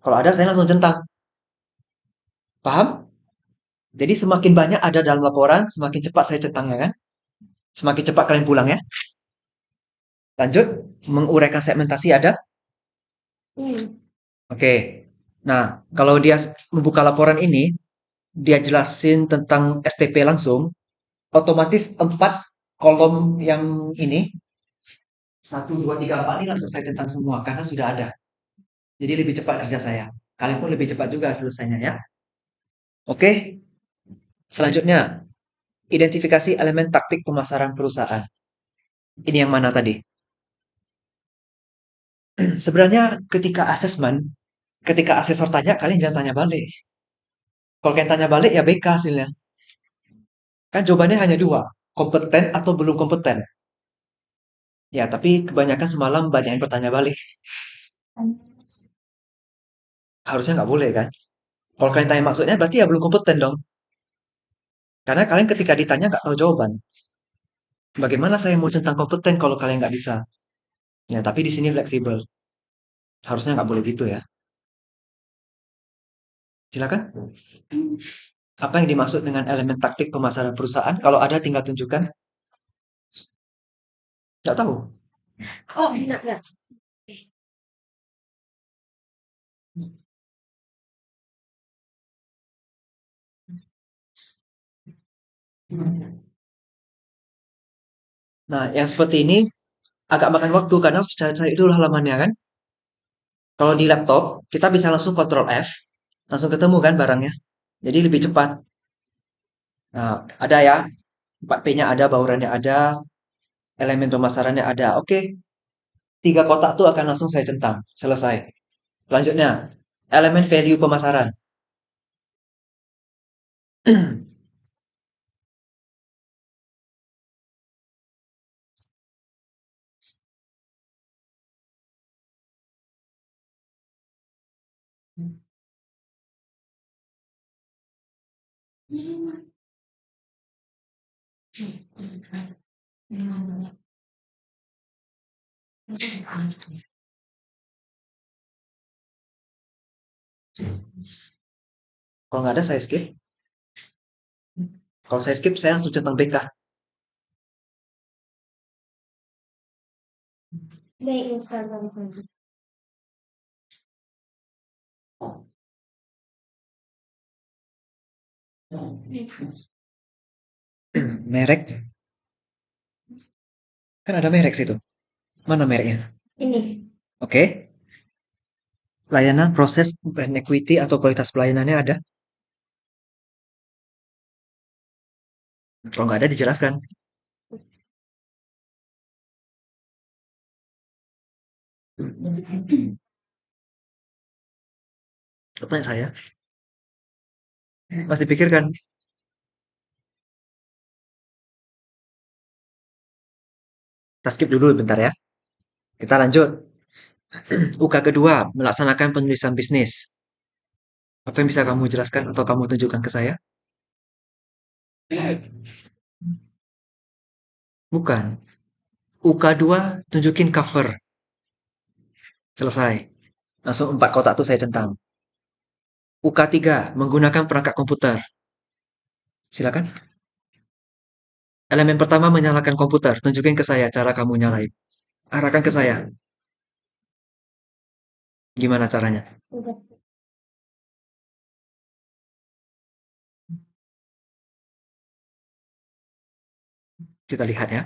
Kalau ada, saya langsung centang. Paham? Jadi semakin banyak ada dalam laporan, semakin cepat saya centangnya kan? Semakin cepat kalian pulang ya. Lanjut, menguraikan segmentasi ada?
Hmm.
Oke. Nah, kalau dia membuka laporan ini, dia jelasin tentang STP langsung, otomatis 4 kolom yang ini, 1, 2, 3, 4 ini langsung saya centang semua, karena sudah ada. Jadi lebih cepat kerja saya. Kalian pun lebih cepat juga selesainya ya. Oke, selanjutnya, identifikasi elemen taktik pemasaran perusahaan. Ini yang mana tadi? Sebenarnya ketika asesor tanya, kalian jangan tanya balik. Kalau kalian tanya balik, ya BK hasilnya. Kan jawabannya hanya dua, kompeten atau belum kompeten. Ya, tapi kebanyakan semalam banyak yang bertanya balik. Harusnya nggak boleh kan? Kalau kalian tanya maksudnya, berarti ya belum kompeten dong. Karena kalian ketika ditanya nggak tahu jawaban. Bagaimana saya mau centang kompeten kalau kalian nggak bisa? Ya, tapi di sini fleksibel. Harusnya nggak boleh gitu ya. Silakan. Apa yang dimaksud dengan elemen taktik pemasaran perusahaan? Kalau ada tinggal tunjukkan. Nggak tahu.
Oh, enggak.
Nah, yang seperti ini agak makan waktu karena harus cari-cari dulu halamannya kan. Kalau di laptop, kita bisa langsung Ctrl F, langsung ketemu kan barangnya. Jadi lebih cepat. Nah, ada ya, 4P-nya ada, baurannya ada, elemen pemasarannya ada. Oke, 3 kotak tuh akan langsung saya centang. Selesai. Selanjutnya, elemen value pemasaran. Kalau nggak ada, saya skip. Kalau saya skip, saya langsung centang BK.
Baik, Ustaz.
Merek, kan ada merek situ. Mana mereknya?
Ini.
Oke, layanan, proses, brand equity, atau kualitas pelayanannya ada. Kalau nggak ada, dijelaskan. Pertanyaan saya, Mas dipikirkan. Kita skip dulu bentar ya. Kita lanjut. UK kedua, melaksanakan penulisan bisnis. Apa yang bisa kamu jelaskan atau kamu tunjukkan ke saya? Bukan. UK2, tunjukin cover. Selesai. Langsung 4 kotak tuh saya centang. UK3, menggunakan perangkat komputer. Silakan. Elemen pertama menyalakan komputer. Tunjukin ke saya cara kamu nyalain. Arahkan ke saya. Gimana caranya? Kita lihat ya.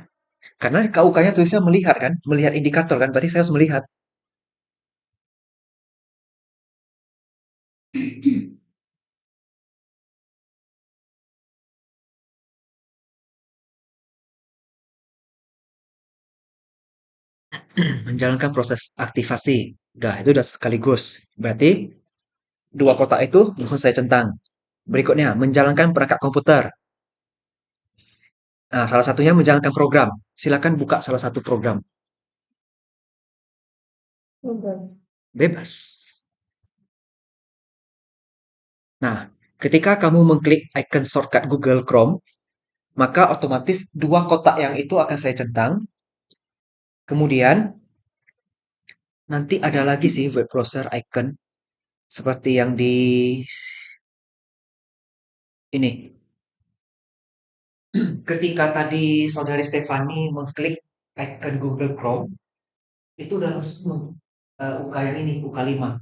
Karena KUK-nya tulisnya melihat kan? Melihat indikator kan? Berarti saya harus melihat. Menjalankan proses aktivasi. Udah, itu udah sekaligus. Berarti 2 kotak itu langsung saya centang. Berikutnya, menjalankan perangkat komputer. Nah, salah satunya menjalankan program. Silakan buka salah satu program.
Google.
Bebas. Nah, ketika kamu mengklik icon shortcut Google Chrome, maka otomatis dua kotak yang itu akan saya centang. Kemudian nanti ada lagi sih web browser icon seperti yang di ini. Ketika tadi saudari Stefani mengklik icon Google Chrome, itu udah langsung UK yang ini, UK5,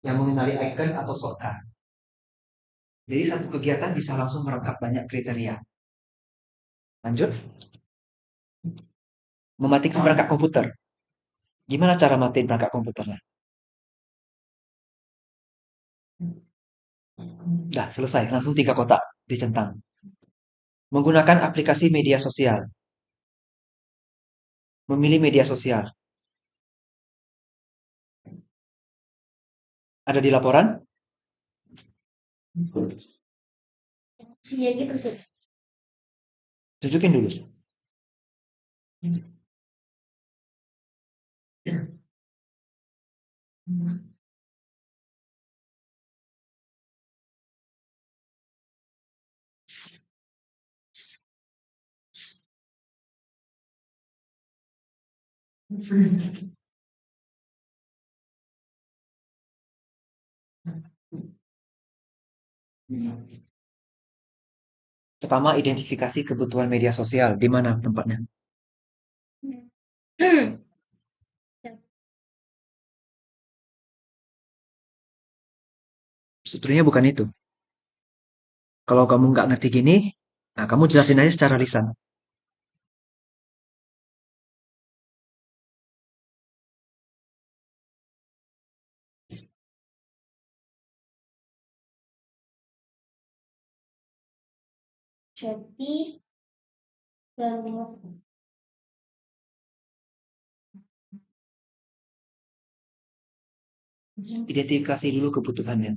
yang mengenali icon atau shortcut. Jadi satu kegiatan bisa langsung merangkap banyak kriteria. Lanjut, mematikan perangkat komputer. Gimana cara matiin perangkat komputernya? Dah, selesai. Langsung tiga kotak dicentang. Menggunakan aplikasi media sosial. Memilih media sosial. Ada di laporan?
Iya gitu sih.
Tunjukin dulu. Pertama, identifikasi kebutuhan media sosial. Di mana tempatnya? Sebenarnya bukan itu. Kalau kamu nggak ngerti gini, nah kamu jelasin aja secara lisan.
Shopee dan
Identifikasi dulu kebutuhannya.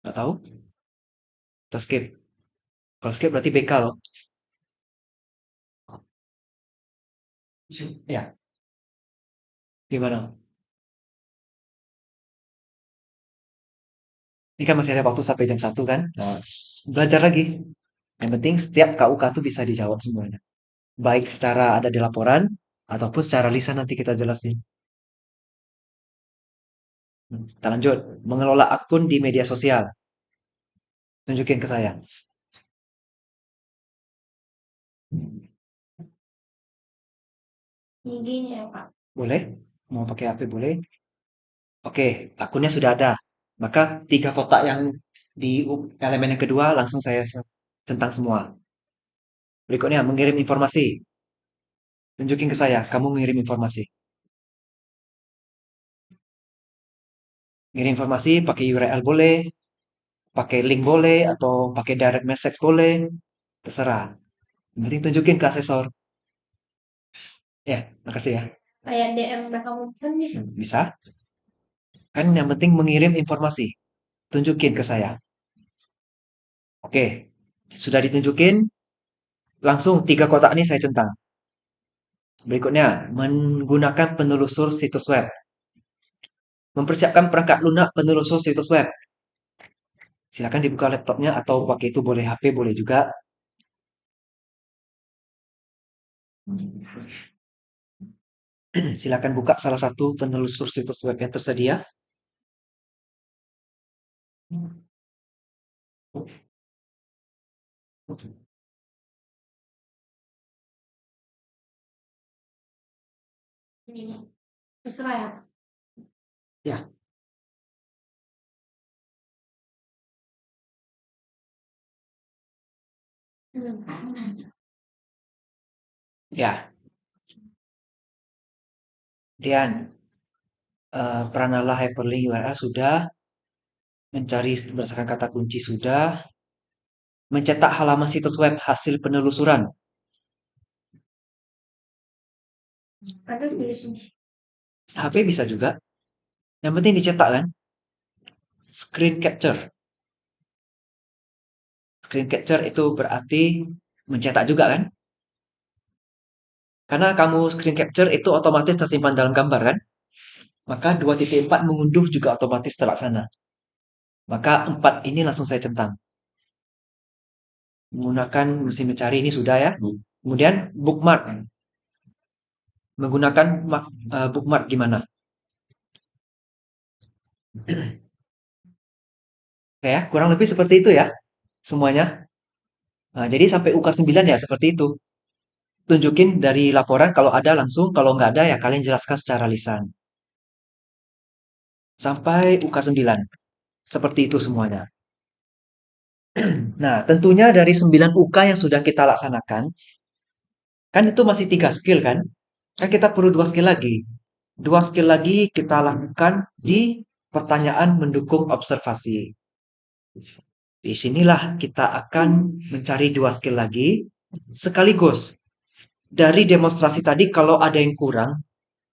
Nggak tahu? Kita skip. Kalau skip berarti BK loh. Ya, gimana? Ini kan masih ada waktu sampai jam 1 kan? Nah, belajar lagi. Yang penting setiap KUK tuh bisa dijawab semuanya. Baik secara ada di laporan, ataupun secara lisan nanti kita jelasin. Kita lanjut. Mengelola akun di media sosial. Tunjukin ke saya.
IG-nya ya Pak.
Boleh? Mau pakai HP boleh? Oke, akunnya sudah ada. Maka tiga kotak yang di elemen yang kedua langsung saya centang semua. Berikutnya, mengirim informasi. Tunjukin ke saya, kamu mengirim informasi. Ngirim informasi pakai URL boleh, pakai link boleh, atau pakai direct message boleh. Terserah. Yang penting tunjukin ke asesor. Ya, makasih ya.
Kayak DM kamu sendiri.
Bisa? Kan yang penting mengirim informasi. Tunjukin ke saya. Oke, sudah ditunjukin. Langsung tiga kotak ini saya centang. Berikutnya, menggunakan penelusur situs web. Mempersiapkan perangkat lunak penelusur situs web. Silakan dibuka laptopnya atau pakai itu boleh HP boleh juga. Silakan buka salah satu penelusur situs web yang tersedia.
Ini. Terserah ya.
Ya, ya. Kemudian Pranala hyperlink URL sudah, mencari berdasarkan kata kunci sudah, mencetak halaman situs web hasil penelusuran.
Ada tulis ini.
HP bisa juga. Yang penting dicetak kan. Screen capture. Screen capture itu berarti mencetak juga kan? Karena kamu screen capture itu otomatis tersimpan dalam gambar kan? Maka 2.4 mengunduh juga otomatis terlaksana. Maka 4 ini langsung saya centang. Menggunakan mesin mencari ini sudah ya. Kemudian bookmark. Menggunakan bookmark gimana? Oke ya, kurang lebih seperti itu ya semuanya. Nah, jadi sampai UK 9 ya seperti itu. Tunjukin dari laporan kalau ada langsung, kalau nggak ada ya kalian jelaskan secara lisan. Sampai UK 9. Seperti itu semuanya. Nah, tentunya dari 9 UK yang sudah kita laksanakan, kan itu masih 3 skill kan? Kan kita perlu 2 skill lagi. 2 skill lagi kita lakukan di pertanyaan mendukung observasi. Di sinilah kita akan mencari 2 skill lagi sekaligus. Dari demonstrasi tadi kalau ada yang kurang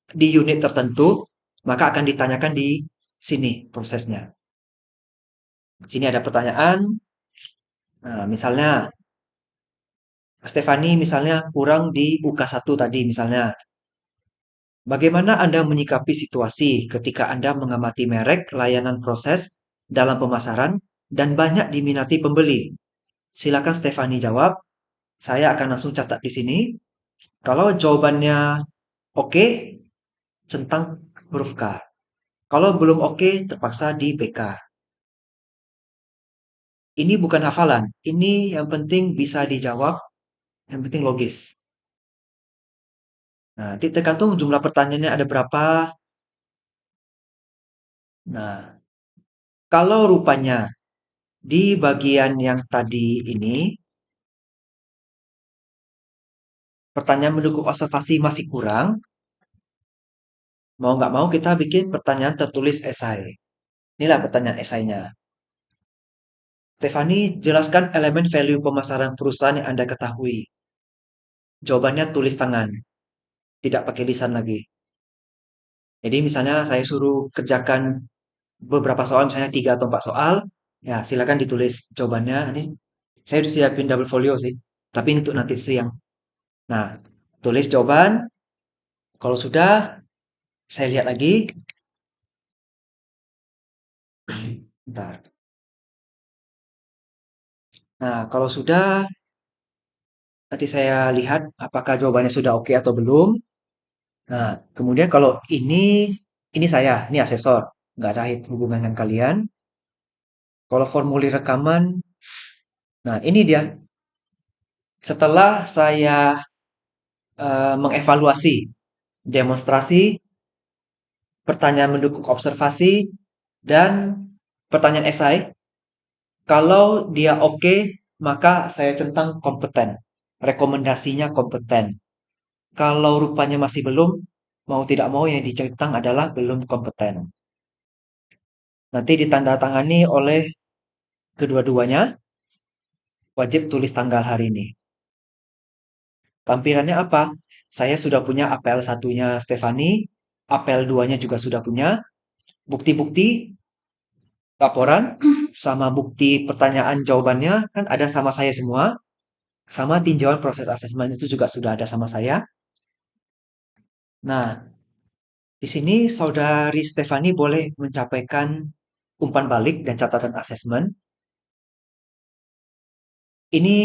di unit tertentu, maka akan ditanyakan di sini prosesnya. Sini ada pertanyaan. Nah, misalnya Stefani misalnya kurang di UK 1 tadi misalnya. Bagaimana Anda menyikapi situasi ketika Anda mengamati merek layanan proses dalam pemasaran dan banyak diminati pembeli? Silakan Stefani jawab. Saya akan langsung catat di sini. Kalau jawabannya oke, centang huruf K. Kalau belum oke, terpaksa di BK. Ini bukan hafalan. Ini yang penting bisa dijawab, yang penting logis. Nah, nanti tergantung jumlah pertanyaannya ada berapa. Nah, kalau rupanya di bagian yang tadi ini, pertanyaan mendukung observasi masih kurang, mau nggak mau kita bikin pertanyaan tertulis esai. Inilah pertanyaan esainya. Stefani, jelaskan elemen value pemasaran perusahaan yang Anda ketahui. Jawabannya tulis tangan, tidak pakai lisan lagi. Jadi misalnya saya suruh kerjakan beberapa soal, misalnya 3 atau 4 soal, ya silakan ditulis jawabannya. Ini saya udah siapin double folio sih, tapi ini untuk nanti siang. Nah, tulis jawaban. Kalau sudah, saya lihat lagi. Bentar. Nah, kalau sudah, nanti saya lihat apakah jawabannya sudah oke atau belum. Nah, kemudian kalau ini saya, ini asesor. Nggak ada hubungan dengan kalian. Kalau formulir rekaman, nah ini dia. Setelah saya mengevaluasi demonstrasi, pertanyaan mendukung observasi, dan pertanyaan esai, kalau dia oke, maka saya centang kompeten. Rekomendasinya kompeten. Kalau rupanya masih belum, mau tidak mau yang dicentang adalah belum kompeten. Nanti ditandatangani oleh kedua-duanya, wajib tulis tanggal hari ini. Tampilannya apa? Saya sudah punya apel satunya Stefani, apel 2-nya juga sudah punya, bukti-bukti laporan, sama bukti pertanyaan jawabannya kan ada sama saya semua, sama tinjauan proses asesmen itu juga sudah ada sama saya. Nah, di sini saudari Stefani boleh mencapaikan umpan balik dan catatan asesmen. Ini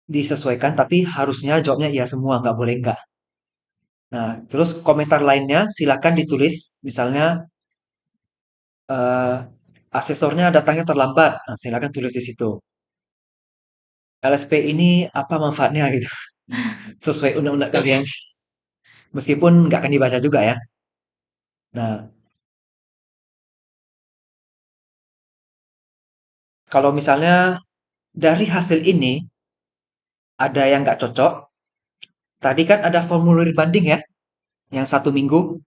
disesuaikan, tapi harusnya jawabnya iya semua, nggak boleh enggak. Nah, terus komentar lainnya silakan ditulis, misalnya eh, asesornya datangnya terlambat, nah, silakan tulis di situ. LSP ini apa manfaatnya gitu, sesuai undang-undang kalian. Meskipun nggak akan dibaca juga ya. Nah, kalau misalnya dari hasil ini ada yang nggak cocok, tadi kan ada formulir banding ya, yang 1 minggu.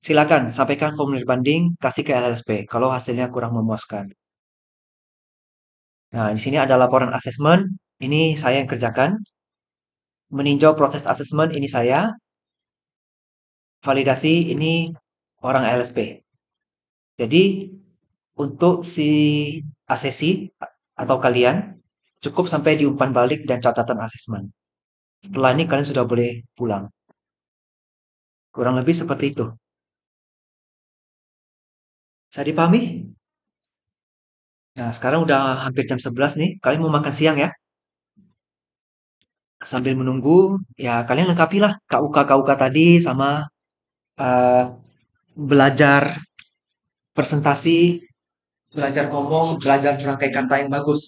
Silakan sampaikan formulir banding, kasih ke LLSP kalau hasilnya kurang memuaskan. Nah, di sini ada laporan asesmen. Ini saya yang kerjakan. Meninjau proses asesmen ini saya. validasi ini orang LSP. Jadi untuk si asesi atau kalian cukup sampai di umpan balik dan catatan asesmen. Setelah ini kalian sudah boleh pulang. Kurang lebih seperti itu. Saya dipahami? Nah, sekarang udah hampir jam 11 nih. Kalian mau makan siang ya? Sambil menunggu, ya kalian lengkapilah KUK-KUK tadi sama eh, belajar presentasi, belajar ngomong, belajar merangkai kata yang bagus.